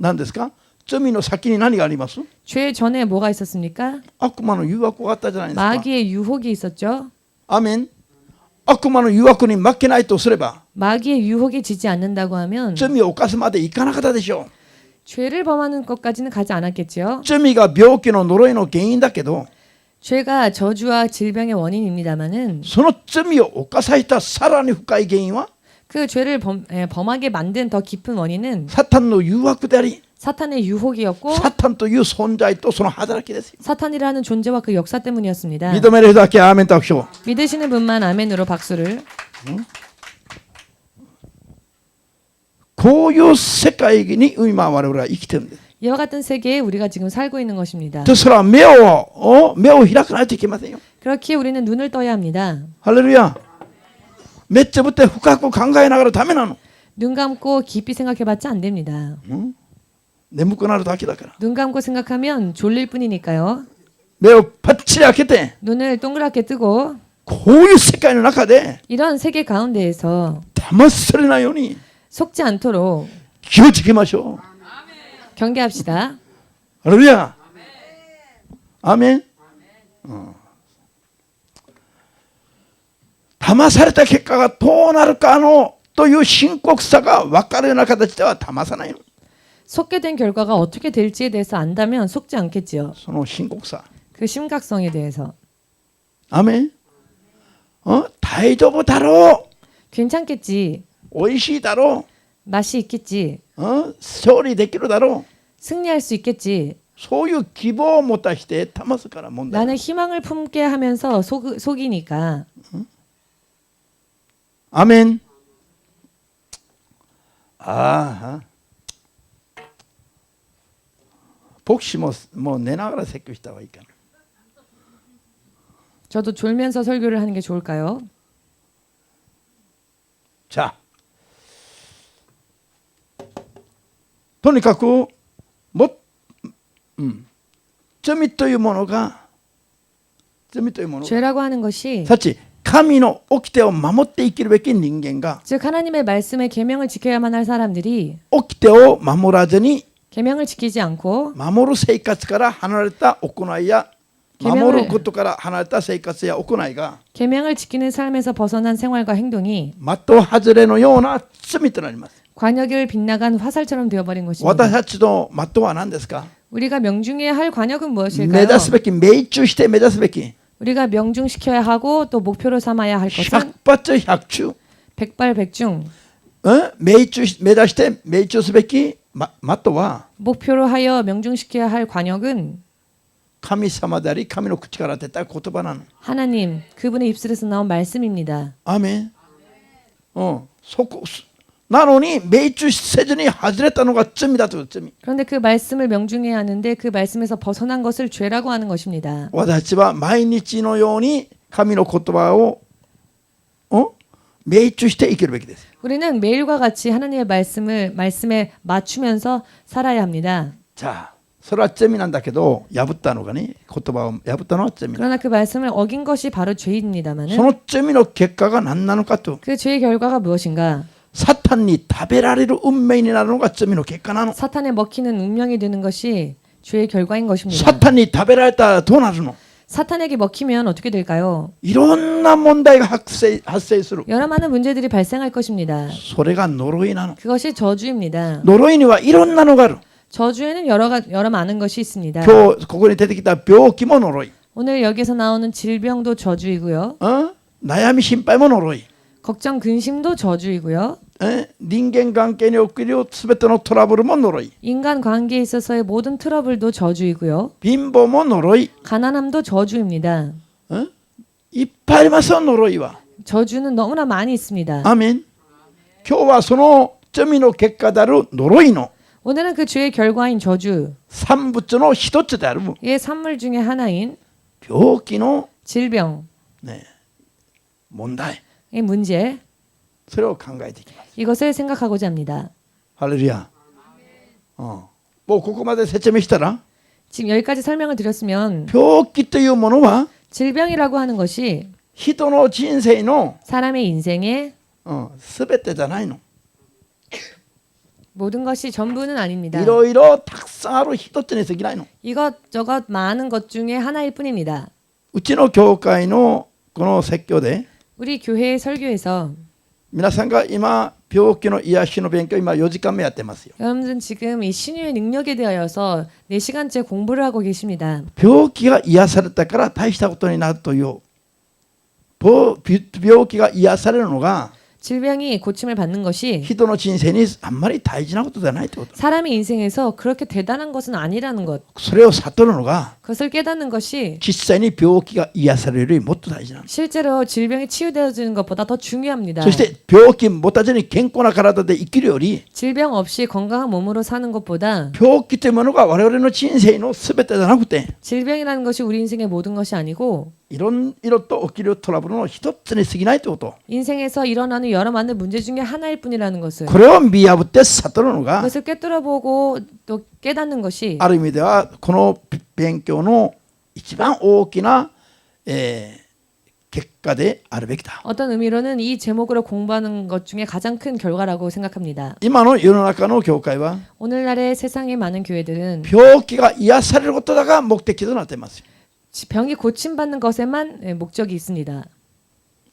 [SPEAKER 1] 何ですか？罪の先に何があります？
[SPEAKER 2] 죄 전에 뭐가 있었습니까?
[SPEAKER 1] 悪魔の誘惑があったじゃないですか。
[SPEAKER 2] 마귀의 유혹이 있었죠.
[SPEAKER 1] アメン。悪魔の誘惑に負けないとすれば
[SPEAKER 2] 마귀의 유혹에 지지 않는다고 하면
[SPEAKER 1] 罪を犯すまでいかなかったでしょう。
[SPEAKER 2] 죄를 범하는 것까지는 가지 않았겠지요.
[SPEAKER 1] 罪が病気の呪いの原因だけど
[SPEAKER 2] 죄가 저주와 질병의 원인입니다마는
[SPEAKER 1] その罪を犯されたさらに深い原因は
[SPEAKER 2] 그 죄를 범하게 만든 더 깊은 원인은
[SPEAKER 1] サタンの誘惑であり
[SPEAKER 2] 사탄의 유혹이었고
[SPEAKER 1] サタンという存在とその働きですよ。
[SPEAKER 2] 사탄이라는 존재와 그 역사 때문이었습니다.
[SPEAKER 1] 認める人だけアーメンと拍手を。
[SPEAKER 2] 믿으시는 분만 아멘으로 박수를.
[SPEAKER 1] こういう世界に今我々は生きてるんです。
[SPEAKER 2] 이와 같은 세계에 우리가 지금 살고 있는 것입니다.
[SPEAKER 1] ですから目を開かないといけませんよ。
[SPEAKER 2] 그렇기에 우리는 눈을 떠야 합니다.
[SPEAKER 1] ハレルヤ。目つぶって深く考えながらダメなの。
[SPEAKER 2] 눈 감고 깊이 생각해봤자 안 됩니다.
[SPEAKER 1] 眠くなるだけだから。
[SPEAKER 2] 눈 감고 생각하면 졸릴 뿐이니까요.
[SPEAKER 1] 目をパッチリ開けて
[SPEAKER 2] 눈을 동그랗게 뜨고
[SPEAKER 1] こういう世界の中で
[SPEAKER 2] 이런 세계 가운데에서
[SPEAKER 1] 騙されないように
[SPEAKER 2] 속지 않도록
[SPEAKER 1] 気をつけましょう。
[SPEAKER 2] 경계합시다.
[SPEAKER 1] ハレルヤ。アーメン。騙された結果がどうなるかという深刻さが分かるような形では騙さないの。
[SPEAKER 2] 속게 된 결과가 어떻게 될지에 대해서 안다면 속지 않겠지요.
[SPEAKER 1] その深刻さ。
[SPEAKER 2] 그 심각성에 대해서.
[SPEAKER 1] アーメン。大丈夫だろ
[SPEAKER 2] 괜찮겠지.
[SPEAKER 1] う。おいしいだろ
[SPEAKER 2] 맛이 있겠지.
[SPEAKER 1] う。勝利できるだろう。
[SPEAKER 2] 승리할 수 있겠지.
[SPEAKER 1] そういう希望を持たして騙すから問題。
[SPEAKER 2] 나는 희망을 품게 하면서 속이니까.
[SPEAKER 1] アーメン。ああ。牧師ももう寝ながら説教した方がいいかな。
[SPEAKER 2] 저도 졸면서 설교를 하는 게 좋을까요?
[SPEAKER 1] 자, とにかく罪というものが
[SPEAKER 2] 죄라고 하는 것이
[SPEAKER 1] さち神の掟を守って生きるべき人間が
[SPEAKER 2] 즉 하나님의 말씀의 계명을 지켜야만 할 사람들이
[SPEAKER 1] 掟を守らずに
[SPEAKER 2] 계명을 지키지 않고
[SPEAKER 1] 守る生活から離れた行いや守ることから離れた生活や行いが
[SPEAKER 2] 계명을 지키는 삶에서 벗어난 생활과 행동이
[SPEAKER 1] 的外れのような罪となります。
[SPEAKER 2] 관역을 빗나간 화살처럼 되어버린 것입니다.
[SPEAKER 1] 私たちの的は何ですか？
[SPEAKER 2] 우리가 명중해야 할 관역은
[SPEAKER 1] 目
[SPEAKER 2] 무엇일까요?
[SPEAKER 1] 指すべき命中して目指すべき
[SPEAKER 2] 우리가 명중시켜야 하고 또 목표로 삼아야 할 것은
[SPEAKER 1] 百発百中
[SPEAKER 2] 백발백중
[SPEAKER 1] 目指して命中すべき的は
[SPEAKER 2] 목표로 하여 명중시켜야 할 관역은
[SPEAKER 1] 神様であり神の口から出た言葉なの。
[SPEAKER 2] 하나님 그분의 입술에서 나온 말씀입니다.
[SPEAKER 1] アーメン。なのに命中せずに外れたのが罪だという罪。
[SPEAKER 2] 그런데 그 말씀을 명중해야 하는데 그 말씀에서 벗어난 것을 죄라고 하는 것입니다.
[SPEAKER 1] 私たちは毎日のように神の言葉を命中して生きるべきです。
[SPEAKER 2] 우리는 매일과 같이 하나님의 말씀에 맞추면서 살아야 합니다.
[SPEAKER 1] じゃあそれは罪なんだけど破ったのがね言葉を破ったのは罪。
[SPEAKER 2] 그러나 그 말씀을 어긴 것이 바로
[SPEAKER 1] そ
[SPEAKER 2] 죄입니다마는
[SPEAKER 1] の罪の結果が何なのかと
[SPEAKER 2] 그 죄의 결과가 무엇인가?
[SPEAKER 1] サタンに食べられる運命になるのが罪の結果なの。
[SPEAKER 2] 사탄에 먹히는 운명이 되는 것이 죄의 결과인 것입니다.
[SPEAKER 1] サタンに食べられたらどうなるの？
[SPEAKER 2] 사탄에게 먹히면 어떻게 될까요?
[SPEAKER 1] いろんな問題が発生する。
[SPEAKER 2] 여러 많은 문제들이 발생할 것입니다.
[SPEAKER 1] それが呪いなの。
[SPEAKER 2] 그것이 저주입니다.
[SPEAKER 1] 呪いにはいろんなのがある。
[SPEAKER 2] 저주에는 여러 많은 것이 있습니다.
[SPEAKER 1] 今日ここに出てきた病気も呪い。
[SPEAKER 2] 오늘 여기서 나오는 질병도 저주이고요.
[SPEAKER 1] 悩み心配も呪い。
[SPEAKER 2] 걱정 근심도 저주이고요.
[SPEAKER 1] 人間関係におけるすべてのトラブルも呪い。
[SPEAKER 2] 인간 관계에 있어서의 모든 트러블도 저주이고요.
[SPEAKER 1] 貧乏も呪い。
[SPEAKER 2] 가난함도 저주입니다.
[SPEAKER 1] いっぱいありますよ呪いは。
[SPEAKER 2] 저주는 너무나 많이 있습니다.
[SPEAKER 1] アーメン。今日はその罪の結果である呪いの
[SPEAKER 2] 오늘은 그 죄의 결과인 저주,
[SPEAKER 1] 産物の一つである
[SPEAKER 2] 의 산물 중에 하나인
[SPEAKER 1] 病気の、
[SPEAKER 2] 질병의
[SPEAKER 1] 問題、
[SPEAKER 2] 문제,
[SPEAKER 1] それを考えていきます。
[SPEAKER 2] 이것을 생각하고자 합니다.
[SPEAKER 1] ハレルヤ。もうここまで説明したら
[SPEAKER 2] 지금 여기까지 설명을 드렸으면
[SPEAKER 1] 病気というものは
[SPEAKER 2] 질병이라고 하는 것이
[SPEAKER 1] 人の人生の
[SPEAKER 2] 사람의 인생의
[SPEAKER 1] すべてじゃないの。
[SPEAKER 2] 모든 것이 전부는 아닙니다.
[SPEAKER 1] いろいろたくさんある一つに過ぎないの。
[SPEAKER 2] 이것저것 많은 것 중에 하나일 뿐입니다.
[SPEAKER 1] うちの教会のこの説教で
[SPEAKER 2] 우리 교회의 설교에서
[SPEAKER 1] 皆さんが今病気の癒しの勉強今4時間目やってますよ。
[SPEAKER 2] 여러분들은 지금 이 신유의 능력에 대하여서 4시간째 공부를 하고 계십니다.
[SPEAKER 1] 病気が癒されたから大したことになるという、病気が癒されるのが
[SPEAKER 2] 질병이 고침을 받는 것이
[SPEAKER 1] 人の人生にあんまり大事なことではないということ。
[SPEAKER 2] 사람의 인생에서 그렇게 대단한 것은 아니라는 것.
[SPEAKER 1] それを悟るのが
[SPEAKER 2] 그것을 깨닫는 것이
[SPEAKER 1] 実際に病気が癒されるよりもっと大事なの。
[SPEAKER 2] 실제로 질병이 치유되어지는 것보다 더 중요합니다.
[SPEAKER 1] そして病気持たずに健康な体で生きるより
[SPEAKER 2] 질병 없이 건강한 몸으로 사는 것보다
[SPEAKER 1] 病気というものが我々の人生の全てじゃなくて
[SPEAKER 2] 질병이라는 것이 우리 인생의 모든 것이 아니고
[SPEAKER 1] いろいろと起きるトラブルの一つに過ぎないということ。
[SPEAKER 2] 인생에서 일어나는 여러 많은 문제 중에 하나일 뿐이라는 것을
[SPEAKER 1] これを見破って悟るのが
[SPEAKER 2] 그것을 꿰뚫어보고 또 깨닫는 것이
[SPEAKER 1] ある意味ではこの勉強の一番大きな、結果であるべきだ。
[SPEAKER 2] 어떤 의미로는 이 제목으로 공부하는 것 중에 가장 큰 결과라고 생각합니다.
[SPEAKER 1] 今の世の中の教会は
[SPEAKER 2] 오늘날의 세상의 많은 교회들은
[SPEAKER 1] 病気が癒されることが目的となっています。
[SPEAKER 2] 병이 고침받는 것에만 목적이 있습니다.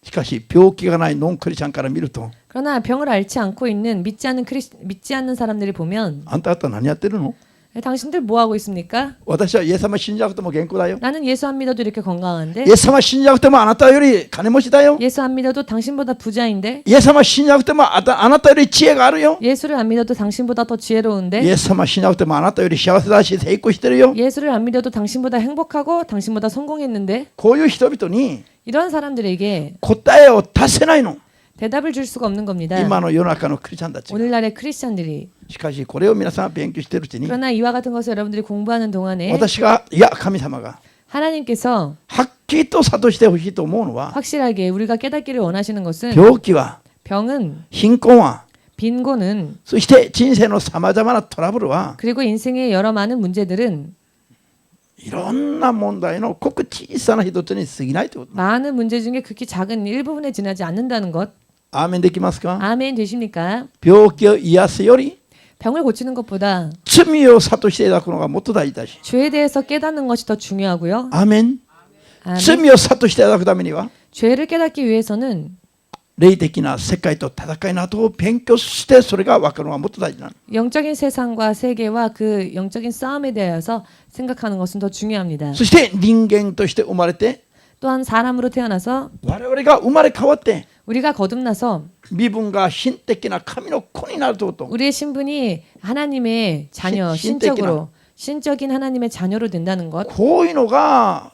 [SPEAKER 1] しかし病気がないノンクリスチャンから見ると
[SPEAKER 2] 그러나 병을 앓지 않고 있는 믿지 않는 사람들이 보면
[SPEAKER 1] あんた方何やってるの？
[SPEAKER 2] 당신들 뭐 하고 있습니까?
[SPEAKER 1] 私はイエス様信じなくても健康だよ。
[SPEAKER 2] 나는 예수 안 믿어도 이렇게 건강한데
[SPEAKER 1] イエス様信じなくてもあなたより金持ちだよ。
[SPEAKER 2] 예수 안 믿어도 당신보다 부자인데
[SPEAKER 1] イエス様信じなくてもあなたより知恵があるよ。
[SPEAKER 2] 예수를 안 믿어도 당신보다 더
[SPEAKER 1] イ
[SPEAKER 2] 지혜로운데
[SPEAKER 1] エス様信じなくてもあなたより幸せだし成功してるよ。
[SPEAKER 2] 예수를 안 믿어도 당신보다 행복하고 당신보다 성공했는데
[SPEAKER 1] こういう人々に
[SPEAKER 2] 이런 사람들에게
[SPEAKER 1] 答えを出せないの。
[SPEAKER 2] 대답을 줄 수가 없는 겁니다.
[SPEAKER 1] 今の世の中のクリスチャンたちが。
[SPEAKER 2] 오늘날의 크리스찬들이
[SPEAKER 1] しかしこれを皆さんが勉強しているうちに
[SPEAKER 2] 그러나 이와 같은 것을 여러분들이 공부하는 동안에
[SPEAKER 1] 私がいや神様が
[SPEAKER 2] 하나님께서
[SPEAKER 1] はっきりと諭してほしいと思うのは
[SPEAKER 2] 확실하게 우리가 깨닫기를 원하시는 것은
[SPEAKER 1] 病気は
[SPEAKER 2] 병은
[SPEAKER 1] 貧困は
[SPEAKER 2] 빈곤은
[SPEAKER 1] そして人生のさまざまなトラブルは
[SPEAKER 2] 그리고 인생의 여러 많은 문제들은
[SPEAKER 1] いろんな問題のごく小さな一つに過ぎないということ。
[SPEAKER 2] 많은 문제 중에 극히 작은 일부분에 지나지 않는다는 것.
[SPEAKER 1] アーメンできますか？
[SPEAKER 2] 아멘 되십니까?
[SPEAKER 1] 病気を癒すより
[SPEAKER 2] 병을 고치는 것보다
[SPEAKER 1] 罪を諭していただくのがもっと大事だし。
[SPEAKER 2] 죄에 대해서 깨닫는 것이 더 중요하고요.
[SPEAKER 1] アーメン。
[SPEAKER 2] 아멘.
[SPEAKER 1] 罪を諭していただくためには
[SPEAKER 2] 죄를 깨닫기 위해서는
[SPEAKER 1] 霊的な世界と戦いの後を勉強してそれが分かるのがもっと大事なの。
[SPEAKER 2] 영적인 세상과 세계와 그 영적인 싸움에 대해서 생각하는 것은 더 중요합니다.
[SPEAKER 1] そして人間として生まれて
[SPEAKER 2] 또한 사람으로 태어나서
[SPEAKER 1] 我々が生まれ変わって
[SPEAKER 2] 우리가 거듭나서
[SPEAKER 1] 身分が神的な神の子になるということ。
[SPEAKER 2] 우리의 신분이 하나님의 자녀, 신적으로 신적인 하나님의 자녀로 된다는 것.
[SPEAKER 1] こういうのが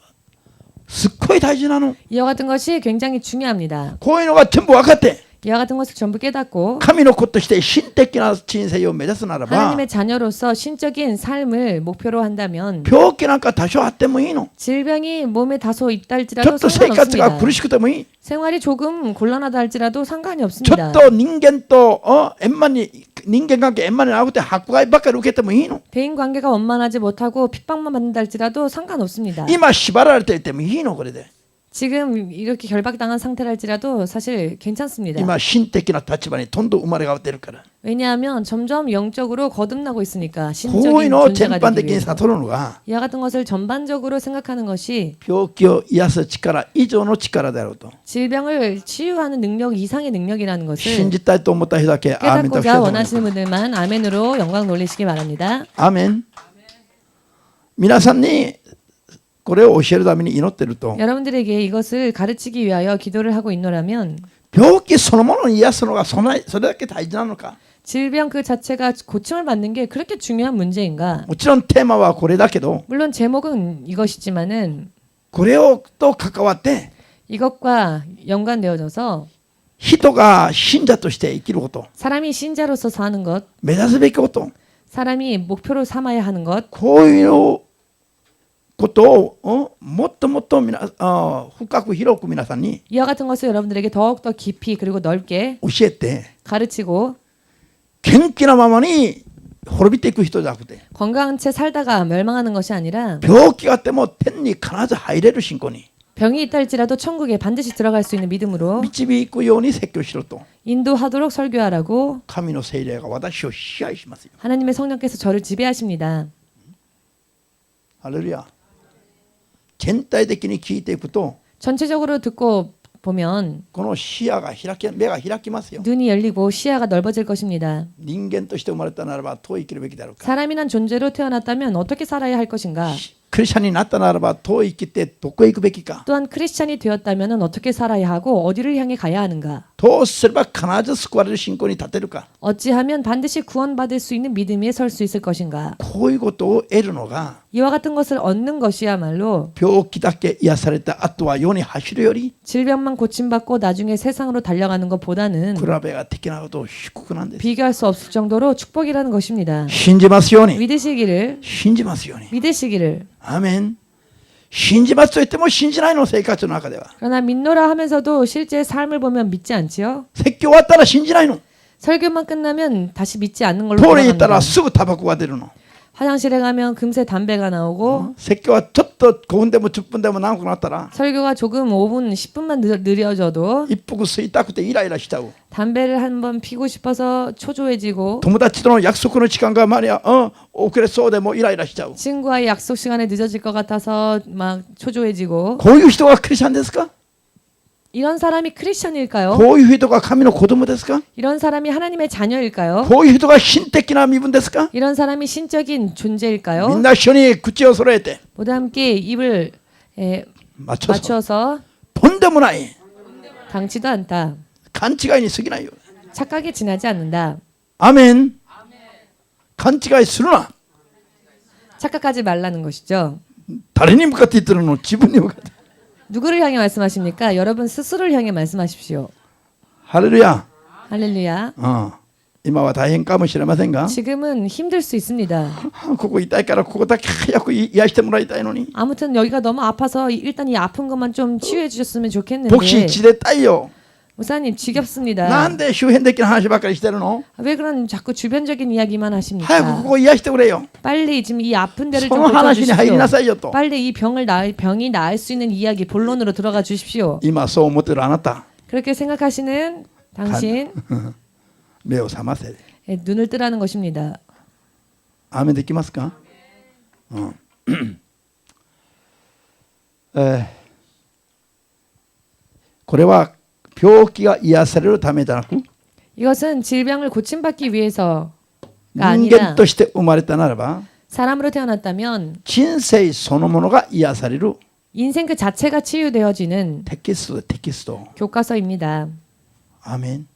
[SPEAKER 1] すっごい大事なの。
[SPEAKER 2] 이와 같은 것이 굉장히 중요합니다.
[SPEAKER 1] こういうのが全部分かって
[SPEAKER 2] 이와 같은 것을 전부 깨닫고
[SPEAKER 1] 神の子として神的な人生を目指すならば
[SPEAKER 2] 하나님의 자녀로서 신적인 삶을 목표로 한다면
[SPEAKER 1] 病気なんか多少あってもいいの。
[SPEAKER 2] 질병이 몸에 다소 있다
[SPEAKER 1] ちょ
[SPEAKER 2] 할지라도
[SPEAKER 1] っと生活が
[SPEAKER 2] 상관없습니다.
[SPEAKER 1] 苦しくてもいい。
[SPEAKER 2] 생활이 조금 곤란하다 할지라도 상관이
[SPEAKER 1] ちょ
[SPEAKER 2] 없습니다.
[SPEAKER 1] っと人間と人間関係円満になくて迫害ばっかり受けてもいいの。
[SPEAKER 2] 대인 관계가 원만하지 못하고 핍박만 받는다 할지라도 상관없습니다.
[SPEAKER 1] 今縛られていてもいいのこれで。
[SPEAKER 2] 지금 이렇게 결박당한 상태랄지라도 사실 괜찮습니다.
[SPEAKER 1] 今神的な立場にどんどん生まれ変わってるから。
[SPEAKER 2] 왜냐하면 점점 영적으로 거듭나고 있으니까
[SPEAKER 1] こういう
[SPEAKER 2] 신적인
[SPEAKER 1] のを全
[SPEAKER 2] 존재가
[SPEAKER 1] 般
[SPEAKER 2] 되기
[SPEAKER 1] 的に
[SPEAKER 2] 위해서
[SPEAKER 1] 悟るのが
[SPEAKER 2] 이와 같은 것을 전반적으로 생각하는 것이
[SPEAKER 1] 病気を癒す力以上の力であると
[SPEAKER 2] 질병을 치유하는 능력 이상의 능력이라는
[SPEAKER 1] 信
[SPEAKER 2] 것을
[SPEAKER 1] じたいと思った人だけアーメンとおっしゃ
[SPEAKER 2] 깨닫고자
[SPEAKER 1] ると思います。
[SPEAKER 2] 원하시는 분들만 아멘으로 영광 돌리시기 바랍니다.
[SPEAKER 1] アーメン。皆さんにこれを教えるために祈っていると
[SPEAKER 2] 여러분들에게 이것을 가르치기 위하여 기도를 하고 있노라면
[SPEAKER 1] 病気そのものに癒すのがそれだけ大事なのか。
[SPEAKER 2] 질병 그 자체가 고침을 받는 게 그렇게 중요한 문제인가?
[SPEAKER 1] もちろんテーマはこれだけど
[SPEAKER 2] 물론 제목은 이것이지만은
[SPEAKER 1] これをと関わって
[SPEAKER 2] 이것과 연관되어져서
[SPEAKER 1] 人が信者として生きること
[SPEAKER 2] 사람이 신자로서 사는 것,
[SPEAKER 1] 目指すべきこと
[SPEAKER 2] 사람이 목표로 삼아야 하는 것,
[SPEAKER 1] こういうことをもっともっと深く広く皆さんに
[SPEAKER 2] 이와 같은 것을 여러분들에게 더욱더 깊이 그리고 넓게
[SPEAKER 1] 教えて
[SPEAKER 2] 가르치고
[SPEAKER 1] 元気なままに滅びていく人じゃなくて
[SPEAKER 2] 건강한 채 살다가 멸망하는 것이 아니라
[SPEAKER 1] 病気があっても天に必ず入れる信仰に
[SPEAKER 2] 병이 있다 할지라도 천국에 반드시 들어갈 수 있는 믿음으로
[SPEAKER 1] 導くように説教しろと
[SPEAKER 2] 인도하도록 설교하라고
[SPEAKER 1] 神の聖霊が私を支配しますよ。
[SPEAKER 2] 하나님의 성령께서 저를 지배하십니다.
[SPEAKER 1] ハレルヤ。全体的に聞いていくと
[SPEAKER 2] 전체적으로 듣고 보면
[SPEAKER 1] この視野が目が開きますよ。
[SPEAKER 2] 눈이 열리고 시야가 넓어질 것입니다.
[SPEAKER 1] 人間として生まれたならばどう生きるべきだろうか。
[SPEAKER 2] 사람이란 존재로 태어났다면 어떻게 살아야 할 것인가?
[SPEAKER 1] クリスチャンになったならばどう生きてどこへ行くべきか。
[SPEAKER 2] 또한 크리스찬이 되었다면 어떻게 살아야 하고 어디를 향해 가야 하는가?
[SPEAKER 1] どうすれば必ず救われる信仰に立てるか。
[SPEAKER 2] 어찌하면 반드시 구원받을 수 있는 믿음 위에 설 수 있을 것인가?
[SPEAKER 1] こういうことを得るのが
[SPEAKER 2] 이와 같은 것을 얻는 것이야말로
[SPEAKER 1] 病気だけ癒された後は世に走るより
[SPEAKER 2] 질병만 고침받고 나중에 세상으로 달려가는 것보다는
[SPEAKER 1] 比べが的なことを低くなんです。
[SPEAKER 2] 비교할 수 없을 정도로 축복이라는 것입니다.
[SPEAKER 1] 信じますように。
[SPEAKER 2] 믿으시기를
[SPEAKER 1] 信じますように。
[SPEAKER 2] 믿으시기를.
[SPEAKER 1] アーメン。信じますと言っても信じないの生活の中では。
[SPEAKER 2] 그러나 믿노라 하면서도 실제 삶을 보면 믿지 않지요.
[SPEAKER 1] 説教終わったら信じないの。
[SPEAKER 2] 설교만 끝나면 다시 믿지 않는 걸로
[SPEAKER 1] トイレ行った
[SPEAKER 2] 돌아갑니다.
[SPEAKER 1] らすぐタバコが出るの。
[SPEAKER 2] 화장실에 가면 금세 담배가 나오고
[SPEAKER 1] 説教はちょっと5分でも10分でも長くなったら
[SPEAKER 2] 설교가 조금 5분, 10분만 느려져도
[SPEAKER 1] 一服吸いたくてイライラしちゃう。
[SPEAKER 2] 담배를 한번 피고 싶어서 초조해지고
[SPEAKER 1] 友達との約束の時間がまりや遅れそうでもイライラしちゃう。
[SPEAKER 2] 친구와의 약속 시간에 늦어질 것 같아서 막 초조해지고
[SPEAKER 1] こういう人がクリスチャンですか？
[SPEAKER 2] 이런 사람이 크리스천일까요?
[SPEAKER 1] こういう人が神の子供ですか？
[SPEAKER 2] 이런 사람이 하나님의 자녀일까요?
[SPEAKER 1] こういう人が神的な身分ですか？
[SPEAKER 2] 이런 사람이 신적인
[SPEAKER 1] みん
[SPEAKER 2] 존재일까요?
[SPEAKER 1] な一緒に口を揃えて
[SPEAKER 2] 모두 함께 입을
[SPEAKER 1] 맞춰서
[SPEAKER 2] 맞춰서
[SPEAKER 1] とんでもない
[SPEAKER 2] 당치도 않다.
[SPEAKER 1] 勘違いに過ぎないよ。
[SPEAKER 2] 착각에 지나지 않는다.
[SPEAKER 1] アメン。勘違いするな。
[SPEAKER 2] 착각하지 말라는 것이죠.
[SPEAKER 1] 誰に向かって言ってるの？自分に向かって。
[SPEAKER 2] 누구를 향해 말씀하십니까? 여러분 스스로를 향해 말씀하십시오.
[SPEAKER 1] ハレルヤ。
[SPEAKER 2] 할렐루야.
[SPEAKER 1] 今は大変かもしれませんが
[SPEAKER 2] 지금은 힘들 수 있습니다.
[SPEAKER 1] ここ痛いからここだけ早く癒してもらいたいのに
[SPEAKER 2] 아무튼 여기가 너무 아파서 일단 이 아픈 것만 좀 치유해 주셨으면
[SPEAKER 1] 牧師
[SPEAKER 2] 좋겠는데
[SPEAKER 1] 血でたいよ
[SPEAKER 2] 목사님 지겹습니다.
[SPEAKER 1] なんで周辺的な話ばっかりしてるの
[SPEAKER 2] 왜 그런 자꾸 주변적인 이야기만
[SPEAKER 1] 早く
[SPEAKER 2] 하십니까?
[SPEAKER 1] ここ癒してくれよ
[SPEAKER 2] 빨리 지금 이 아픈 데를
[SPEAKER 1] そ
[SPEAKER 2] 좀
[SPEAKER 1] の話に入りな
[SPEAKER 2] 고쳐주십시오.
[SPEAKER 1] さいよと
[SPEAKER 2] 빨리 이 병이 나을 수 있는 이야기 본론으로 들어가 주십시오.
[SPEAKER 1] 今そう思ってるあなた
[SPEAKER 2] 그렇게 생각하시는 당신
[SPEAKER 1] 目を覚ませ
[SPEAKER 2] 눈을 뜨라는 것입니다.
[SPEAKER 1] アーメンできますか、これは病気が癒されるためでなく
[SPEAKER 2] 이것은 질병을 고침받기 위해서가
[SPEAKER 1] 人
[SPEAKER 2] 아니라
[SPEAKER 1] 間として生まれたならば
[SPEAKER 2] 사람으로 태어났다면
[SPEAKER 1] 人生そのものが癒される
[SPEAKER 2] 인생 그 자체가 치유되어지는
[SPEAKER 1] テキスト
[SPEAKER 2] 교과서입니다.
[SPEAKER 1] アーメン。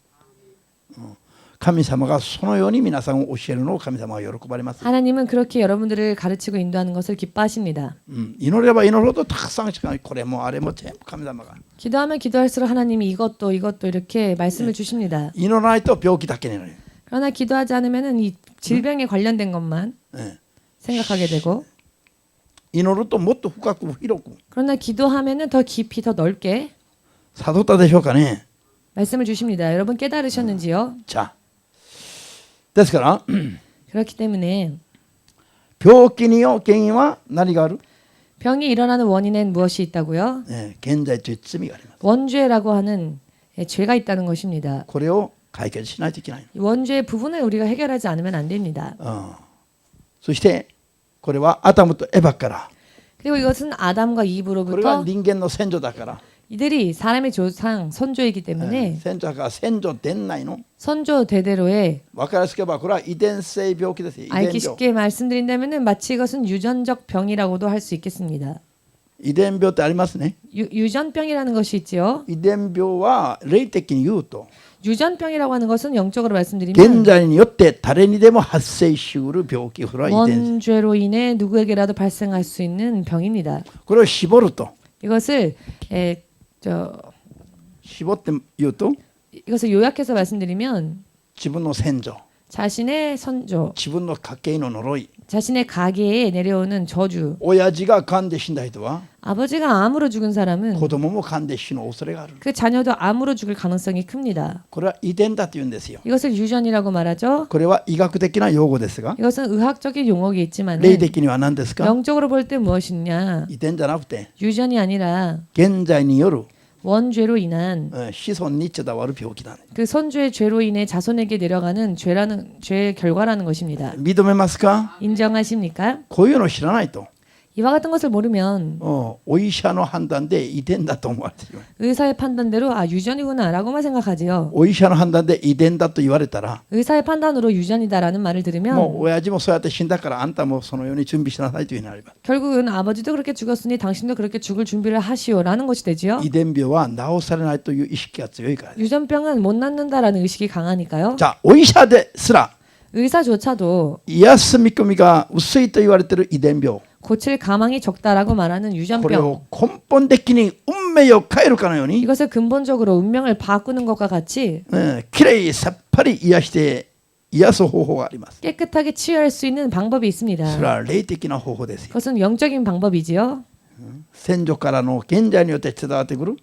[SPEAKER 1] 神様がそのように皆さんを教えるのを神様は喜ばれます。
[SPEAKER 2] 하나님은 그렇게 여러분들을 가르치고 인도하는 것을 기뻐하십니다.
[SPEAKER 1] 祈れば祈るほどたくさんしかこれもあれも全部神様が。
[SPEAKER 2] 기도하면 기도할수록 하나님이 이것도 이렇게 말씀을 주십니다.
[SPEAKER 1] 祈らないと病気だけになる。
[SPEAKER 2] 그러나 기도하지 않으면은 이 질병에 관련된 것만 생각하게 되고
[SPEAKER 1] 祈るともっと深く広く。
[SPEAKER 2] 그러나 기도하면은 더 깊이 더 넓게
[SPEAKER 1] 悟ったでしょうかね。
[SPEAKER 2] 말씀을 주십니다. 여러분 깨달으셨는지요?
[SPEAKER 1] じゃあですから
[SPEAKER 2] 그렇기 때문에
[SPEAKER 1] 病気によ原因は何がある？
[SPEAKER 2] 병이 일어나는 원인엔 무엇이 있다고요?
[SPEAKER 1] 現在という罪があります。
[SPEAKER 2] 원죄라고 하는 죄가 있다는 것입니다.
[SPEAKER 1] これを解決しないといけない。
[SPEAKER 2] 이 원죄의 부분을 우리가 해결하지 않으면 안 됩니다.
[SPEAKER 1] そしてこれはアダムとエバから。
[SPEAKER 2] 그리고 이것은 아담과
[SPEAKER 1] これが
[SPEAKER 2] 이브로부터
[SPEAKER 1] 人間の先祖だから。
[SPEAKER 2] 이들이 사람의 조상 선조이기 때문에
[SPEAKER 1] 先祖が先祖伝来の
[SPEAKER 2] 선조 대대로의
[SPEAKER 1] 分かりやすければこれは遺伝性病気ですよ。遺伝
[SPEAKER 2] 알기
[SPEAKER 1] 病。
[SPEAKER 2] 쉽게 말씀드린다면은 마치 이것은 유전적 병이라고도 할 수 있겠습니다.
[SPEAKER 1] 遺伝病ってありますね。
[SPEAKER 2] 유전병이라는 것이 있지요.
[SPEAKER 1] 遺伝病は霊的に言うと
[SPEAKER 2] 유전병이라고 하는 것은 영적으로
[SPEAKER 1] 現
[SPEAKER 2] 말씀드리면
[SPEAKER 1] 在によって誰にでも発生しうる病気、これは遺伝性。
[SPEAKER 2] 원죄로 인해 누구에게라도 발생할 수 있는 병입니다.
[SPEAKER 1] これを絞ると
[SPEAKER 2] 이것을
[SPEAKER 1] 絞って言うと
[SPEAKER 2] 이것을 요약해서 말씀드리면
[SPEAKER 1] 自分の先祖、
[SPEAKER 2] 자신의 선조,
[SPEAKER 1] 自分の家系の呪い、
[SPEAKER 2] 자신의 가계에 내려오는 저주,
[SPEAKER 1] 親父が癌で死んだ人は
[SPEAKER 2] 아버지가 암으로 죽은 사람은
[SPEAKER 1] 子供も癌で死ぬ恐れがある。
[SPEAKER 2] 그 자녀도 암으로 죽을 가능성이 큽니다.
[SPEAKER 1] これは遺伝だと言うんですよ。
[SPEAKER 2] 이것을 유전이라고 말하죠.
[SPEAKER 1] これは医学的な用語ですが、
[SPEAKER 2] 이것은 의학적인 용어가 있지만
[SPEAKER 1] 霊的には何ですか？
[SPEAKER 2] 영적으로 볼 때 무엇이냐?
[SPEAKER 1] 遺伝じゃなくて
[SPEAKER 2] 유전이 아니라
[SPEAKER 1] 現在による
[SPEAKER 2] 원죄로 인한
[SPEAKER 1] 子孫に伝わる病気だ。
[SPEAKER 2] 그 선조의 죄로 인해 자손에게 내려가는 죄의 결과라는 것입니다.
[SPEAKER 1] 認めますか？
[SPEAKER 2] 인정하십니까?
[SPEAKER 1] こういうのを知らないと
[SPEAKER 2] 이와 같은 것을 모르면
[SPEAKER 1] お医者の判断で遺伝だと思われてしまう。
[SPEAKER 2] 의사의 판단대로 아 유전이구나라고만 생각하지요.
[SPEAKER 1] お医者の判断で遺伝だと言われたら
[SPEAKER 2] 의사의 판단으로 유전이다라는 말을
[SPEAKER 1] もう
[SPEAKER 2] 들으면
[SPEAKER 1] 親父もそうやって死んだからあんたもそのように準備しなさいというふうになります。
[SPEAKER 2] 결국은 아버지도 그렇게 죽었으니 당신도 그렇게 죽을 준비를 하시오라는 것이 되지요.
[SPEAKER 1] 遺伝病は治されないという意識が強いからです。
[SPEAKER 2] 유전병은 못 낫는다라는 의식이 강하니까요.
[SPEAKER 1] じゃあお医者ですら
[SPEAKER 2] 의사조차도
[SPEAKER 1] 癒す見込みが薄いと言われている遺伝病、
[SPEAKER 2] 고칠 가망이 적다라고 말하는
[SPEAKER 1] これ
[SPEAKER 2] 유전병
[SPEAKER 1] を根本的に運命を変えるかのように
[SPEAKER 2] 이것을 근본적으로 운명을 바꾸는 것과 같이
[SPEAKER 1] きれいさっぱり癒して癒す方法があります。
[SPEAKER 2] 깨끗하게 치유할 수 있는 방법이
[SPEAKER 1] それ
[SPEAKER 2] 있습니다.
[SPEAKER 1] は霊的な方法ですよ。
[SPEAKER 2] 그것은 영적인 방법이지요.
[SPEAKER 1] 先祖からの現在によって伝わってくる、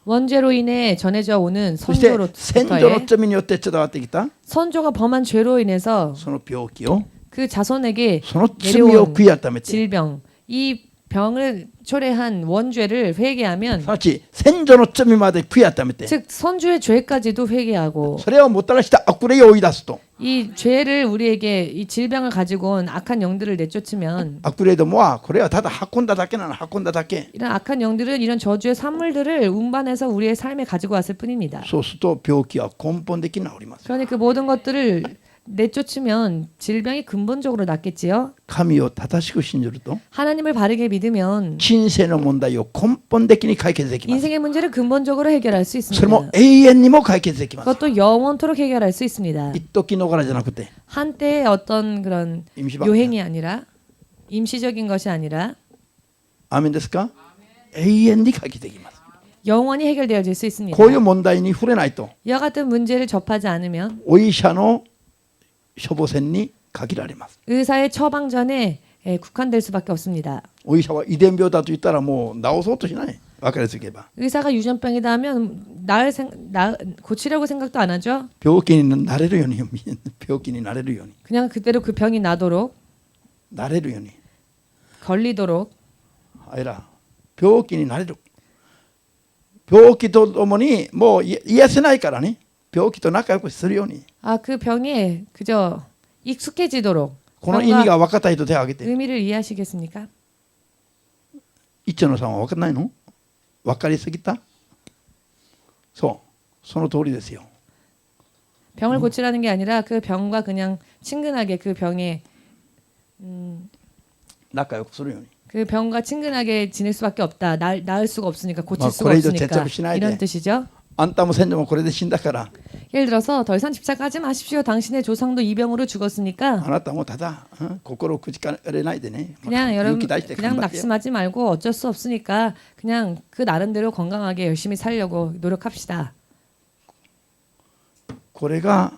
[SPEAKER 2] 원죄로 인해 전해져 오는
[SPEAKER 1] そして先祖の
[SPEAKER 2] 선조로부터의
[SPEAKER 1] 罪によって伝わってきた
[SPEAKER 2] 선조가 범한 죄로 인해서
[SPEAKER 1] その病気を
[SPEAKER 2] 그 자손에게
[SPEAKER 1] その罪を
[SPEAKER 2] 내려온
[SPEAKER 1] 悔い改めて、
[SPEAKER 2] 질병, 이 병을 초래한 원죄를
[SPEAKER 1] す
[SPEAKER 2] 회개하면
[SPEAKER 1] なわち先祖の罪まで悔い改めて、
[SPEAKER 2] 즉 선주의 죄까지도 회개하고
[SPEAKER 1] それをもたらした悪霊を追い出すと、
[SPEAKER 2] 이 죄를 우리에게 이 질병을 가지고 온 악한 영들을 내쫓으면
[SPEAKER 1] 悪霊どもはこれはただ運んだだけなの、運んだだけ。
[SPEAKER 2] 이런 악한 영들은 이런 저주의 산물들을 운반해서 우리의 삶에 가지고 왔을 뿐입니다.
[SPEAKER 1] そうすると病気は根本的に治ります。
[SPEAKER 2] 그러니 그 모든 것들을 내쫓으면 질병이 근본적으로 낫겠지요.
[SPEAKER 1] 神を正しく信じると
[SPEAKER 2] 하나님을 바르게 믿으면
[SPEAKER 1] 人生の問題を根本的に解決できます。
[SPEAKER 2] 인생의 문제를 근본적으로 해결할 수
[SPEAKER 1] それも
[SPEAKER 2] 있습니다.
[SPEAKER 1] 永遠にも解決できます。
[SPEAKER 2] 그것도 영원토록 해결할 수 있습니다.
[SPEAKER 1] 一時のからじゃなくて
[SPEAKER 2] 한때의 어떤 그런
[SPEAKER 1] 임시방
[SPEAKER 2] 요행이 아니라 임시적인 것이 아니라
[SPEAKER 1] アーメンですか？永遠に解決できます。
[SPEAKER 2] 영원히 해결되어질 수 있습니다.
[SPEAKER 1] こういう問題に触れないと
[SPEAKER 2] 이와 같은 문제를 접하지 않으면
[SPEAKER 1] お医者の処方箋に限られます。
[SPEAKER 2] 의사의 처방전에 국한될 수밖에 없습니다.
[SPEAKER 1] お医者は遺伝病だと言ったらもう治そうとしない。分かりやすく言えば
[SPEAKER 2] 의사가 유전병이다 하면 고치려고 생각도 안 하죠.
[SPEAKER 1] 病気になれるように病気になれるように
[SPEAKER 2] 그냥 그대로 그 병이 나도록
[SPEAKER 1] なれるように
[SPEAKER 2] 걸리도록
[SPEAKER 1] あら病気になれる病気とともにもう癒せないからね病気と仲良くするように
[SPEAKER 2] 아, 그 병에 그저 익숙해지도록
[SPEAKER 1] この意味が分かった人手を挙げて
[SPEAKER 2] 의미를 이해하시겠습니까?
[SPEAKER 1] 一野さんは分かんないの？分かりすぎた？そうその通りですよ。
[SPEAKER 2] 병을 고치라는 게 아니라 그 병과 그냥 친근하게 그 병에
[SPEAKER 1] 仲良くするように
[SPEAKER 2] 그 병과 친근하게 지낼 수밖에 없다. 나을 수가 없으니까 고칠
[SPEAKER 1] 아,
[SPEAKER 2] 수가
[SPEAKER 1] 그래도
[SPEAKER 2] 없으니까
[SPEAKER 1] 대접을しないで.
[SPEAKER 2] 이런 뜻이죠.
[SPEAKER 1] あんたも先祖もこれで死んだから
[SPEAKER 2] 예를 들어서 더 이상 집착하지 마십시오. 당신의 조상도 이 병으로 죽었으니까
[SPEAKER 1] あなたもただ心をくじかれないでね
[SPEAKER 2] 그냥
[SPEAKER 1] 勇
[SPEAKER 2] 여러분
[SPEAKER 1] 気出して
[SPEAKER 2] 그냥
[SPEAKER 1] 頑張ってよ
[SPEAKER 2] 낙심하지 말고 어쩔 수 없으니까 그냥 그 나름대로 건강하게 열심히 살려고 노력합시다.
[SPEAKER 1] これが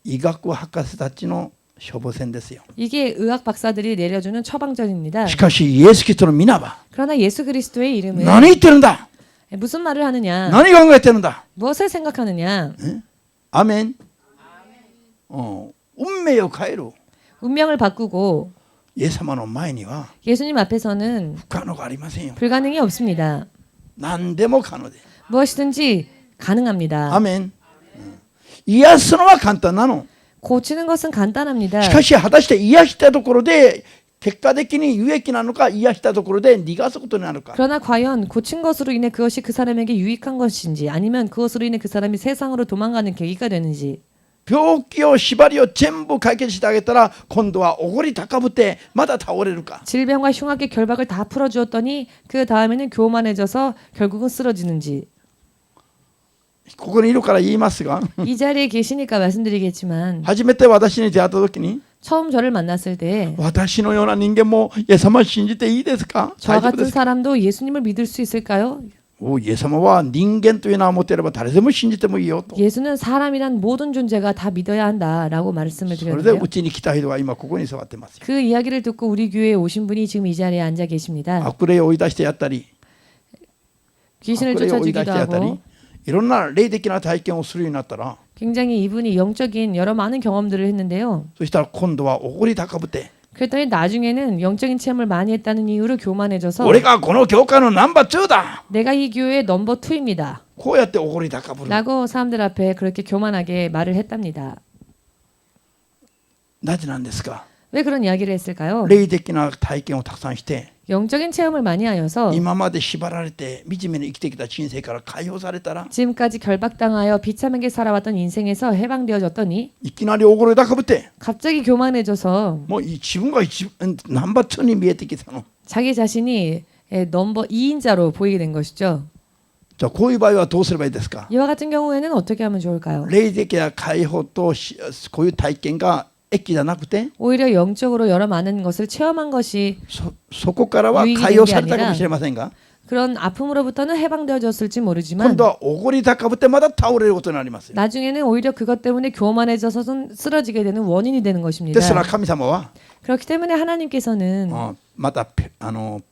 [SPEAKER 1] 医学博士たちの処方箋ですよ。
[SPEAKER 2] 이게 의학 박사들이 내려주는 처방전입니다.
[SPEAKER 1] しかしイエス・キリストの皆は
[SPEAKER 2] 그러나 예수 그리스도의 이름은
[SPEAKER 1] 何言ってるんだ
[SPEAKER 2] 무슨 말을 하느냐?
[SPEAKER 1] 何考えてるんだ
[SPEAKER 2] 무엇을 생각하느냐?
[SPEAKER 1] アメン、運命を変える
[SPEAKER 2] 운명을 바꾸고
[SPEAKER 1] イエス様の前には
[SPEAKER 2] 예수님 앞에서는
[SPEAKER 1] 不可能がありませんよ。
[SPEAKER 2] 불가능이 없습니다.
[SPEAKER 1] 何でも可能で
[SPEAKER 2] 무엇이든지 가능합니다.
[SPEAKER 1] アメン、癒すのは簡単なの。
[SPEAKER 2] 고치는 것은 간단합니다.
[SPEAKER 1] しかし果たして癒したところで結果的に有益なのか癒したところで逃がすことになるか
[SPEAKER 2] 그러나 과연 고친 것으로 인해 그것이 그 사람에게 유익한 것인지 아니면 그것으로 인해 그 사람이 세상으로 도망가는 계기가 되는지
[SPEAKER 1] 病気を縛りを全部解決してあげたら今度はおごり高ぶってまだ倒れるか
[SPEAKER 2] 질병과 흉악의 결박을 다 풀어주었더니 그 다음에는 교만해져서 결국은 쓰러지는지
[SPEAKER 1] ここにいるから言いますが
[SPEAKER 2] 이 자리에 계시니까 말씀드리겠지만
[SPEAKER 1] 初めて私に出会った時に
[SPEAKER 2] 처음 저를 만났을 때
[SPEAKER 1] 私のような人間もイエス様を信じていいですか
[SPEAKER 2] 저와
[SPEAKER 1] 大丈夫で
[SPEAKER 2] 같은
[SPEAKER 1] すか
[SPEAKER 2] 사람도 예수님을 믿을 수 있을까요?
[SPEAKER 1] イエス様は人間という名を持っていれば誰でも信じてもいいよと
[SPEAKER 2] 예수는 사람이란 모든 존재가 다 믿어야 한다라고 말씀을
[SPEAKER 1] それで
[SPEAKER 2] 드렸는데요.
[SPEAKER 1] うちに来た人が今ここに座ってますよ
[SPEAKER 2] 그 이야기를 듣고 우리 교회에 오신 분이 지금 이 자리에 앉아 계십니다.
[SPEAKER 1] 悪霊を追い出してやったり
[SPEAKER 2] 귀신을
[SPEAKER 1] 悪霊を追い出し
[SPEAKER 2] 쫓아주기도
[SPEAKER 1] てやったり
[SPEAKER 2] 하고
[SPEAKER 1] いろんな霊的な体験をするようになったら
[SPEAKER 2] 굉장히 이분이 영적인 여러 많은 경험들을 했는데요.
[SPEAKER 1] そしたら今度はおごり高ぶって
[SPEAKER 2] 그랬더니 나중에는 영적인 체험을 많이 했다는 이유로 교만해져서
[SPEAKER 1] 俺がこの教会のナンバー2だ
[SPEAKER 2] 내가 이 교회의 넘버 2입니다.
[SPEAKER 1] こうやっておごり高ぶる
[SPEAKER 2] 라고 사람들 앞에 그렇게 교만하게 말을 했답니다.
[SPEAKER 1] なぜなんですか
[SPEAKER 2] 왜 그런 이야기를 했을까요?
[SPEAKER 1] 霊的な体験をたくさんして
[SPEAKER 2] 영적인 체험을 많이 하여서
[SPEAKER 1] 今まで縛られて惨めに生きてきた人生から解放されたら
[SPEAKER 2] 지금까지 결박당하여 비참하게 살아왔던 인생에서 해방되어졌더니
[SPEAKER 1] いきなりおごり高ぶって
[SPEAKER 2] 갑자기 교만해져서
[SPEAKER 1] もう自分がナンバー2に見えてきたの。
[SPEAKER 2] 자기 자신이 넘버 2인자로 보이게 된 것이죠.
[SPEAKER 1] じゃあこういう場合はどうすればいいですか。
[SPEAKER 2] 이와 같은 경우에는 어떻게 하면 좋을까요?
[SPEAKER 1] 霊的な解放とこういう体験が益じゃなくて
[SPEAKER 2] 오히려 영적으로 여러 많은 것을 체험한 것이
[SPEAKER 1] そこからは解放されたかもしれませんが
[SPEAKER 2] 그런 아픔으로부터는 해방되어졌을지
[SPEAKER 1] 今
[SPEAKER 2] 모르지만
[SPEAKER 1] 度はおごり高ぶってまた倒れることになりますよ。
[SPEAKER 2] 나중에는 오히려 그것 때문에 교만해져서 쓰러지게 되는 원인이 되는
[SPEAKER 1] で
[SPEAKER 2] 것입니다.
[SPEAKER 1] すから神様は
[SPEAKER 2] 그렇기 때문에 하나님께서는
[SPEAKER 1] またブ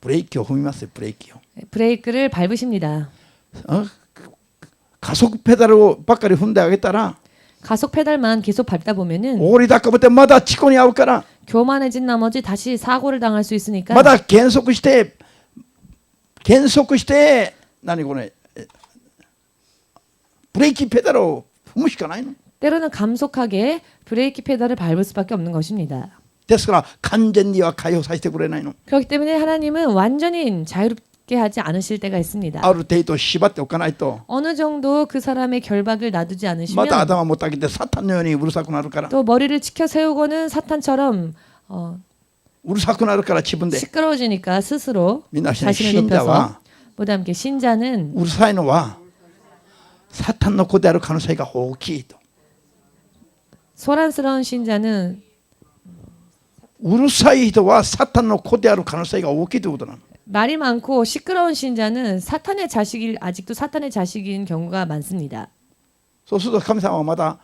[SPEAKER 1] レーキを踏みますよ。ブレーキを
[SPEAKER 2] 브레이크를 밟으십니다.
[SPEAKER 1] 加速ペダルをばっかり踏んであげたら
[SPEAKER 2] 가속 페달만 계속 밟다 보면은
[SPEAKER 1] おごり高ぶってまだ事故に遭うから
[SPEAKER 2] 교만해진 나머지 다시 사고를 당할 수 있으니까
[SPEAKER 1] まだ減速して何これブレーキペダルを踏むしかないの。
[SPEAKER 2] 때로는 감속하게 브레이크 페달을 밟을 수밖에 없는 것입니다.
[SPEAKER 1] ですから完全には解放させてくれないの。
[SPEAKER 2] 그렇기 때문에 하나님은 완전히 자유롭게 하지 않으실 때가 있습니다.
[SPEAKER 1] ある程度縛っておかないと
[SPEAKER 2] 어느 정도 그 사람의 결박을 놔두지
[SPEAKER 1] また
[SPEAKER 2] 않으시면
[SPEAKER 1] 頭持ってあげてサタンのようにうるさくなるから
[SPEAKER 2] 또 머리를 치켜 세우고는 사탄처럼
[SPEAKER 1] うるさくなるから自分で
[SPEAKER 2] 시끄러워지니까 스스로
[SPEAKER 1] 皆さん
[SPEAKER 2] 자신을
[SPEAKER 1] 信者
[SPEAKER 2] 높여서
[SPEAKER 1] は
[SPEAKER 2] 보다 함께 신자는
[SPEAKER 1] うるさいのはサタンの子である可能性が大きいと。
[SPEAKER 2] 소란스러운 신자는
[SPEAKER 1] うるさい人はサタンの子である可能性が大きいということなの。
[SPEAKER 2] 말이 많고 시끄러운 신자는 사탄의 자식일 아직도 사탄의 자식인 경우가 많습니다.
[SPEAKER 1] そうすると神様はまた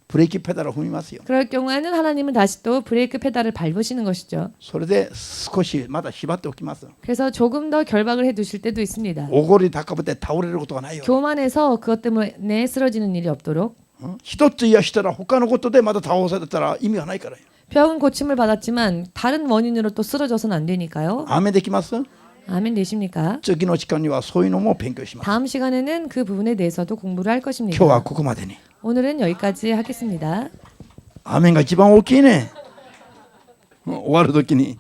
[SPEAKER 1] ブレーキペダルを踏みますよ。
[SPEAKER 2] 그럴 경우에는 하나님은 다시 또 브레이크 페달을 밟으시는 것이죠.
[SPEAKER 1] それで少しまだ縛っておきます。
[SPEAKER 2] 그래서 조금 더 결박을 해두실 때도 있습니다.
[SPEAKER 1] おごり高ぶって倒れることがないよ。
[SPEAKER 2] 교만해서 그것 때문에 쓰러지는 일이 없도록
[SPEAKER 1] 一つ癒したら他のことでまた倒されたら意味がないからよ。
[SPEAKER 2] 병은 고침을 받았지만 다른 원인으로 또 쓰러져서는 안 되니까요.
[SPEAKER 1] アーメンできます？
[SPEAKER 2] 아멘 되십니까?
[SPEAKER 1] 次の時間にはそういうのも勉強します。
[SPEAKER 2] 다음 시간에는 그 부분에 대해서도 공부를 할
[SPEAKER 1] 今日は
[SPEAKER 2] 것입니다.
[SPEAKER 1] ここまでに。
[SPEAKER 2] 오늘은 여기까지 하겠습니다.
[SPEAKER 1] アーメンが一番大きいね。終わる時に。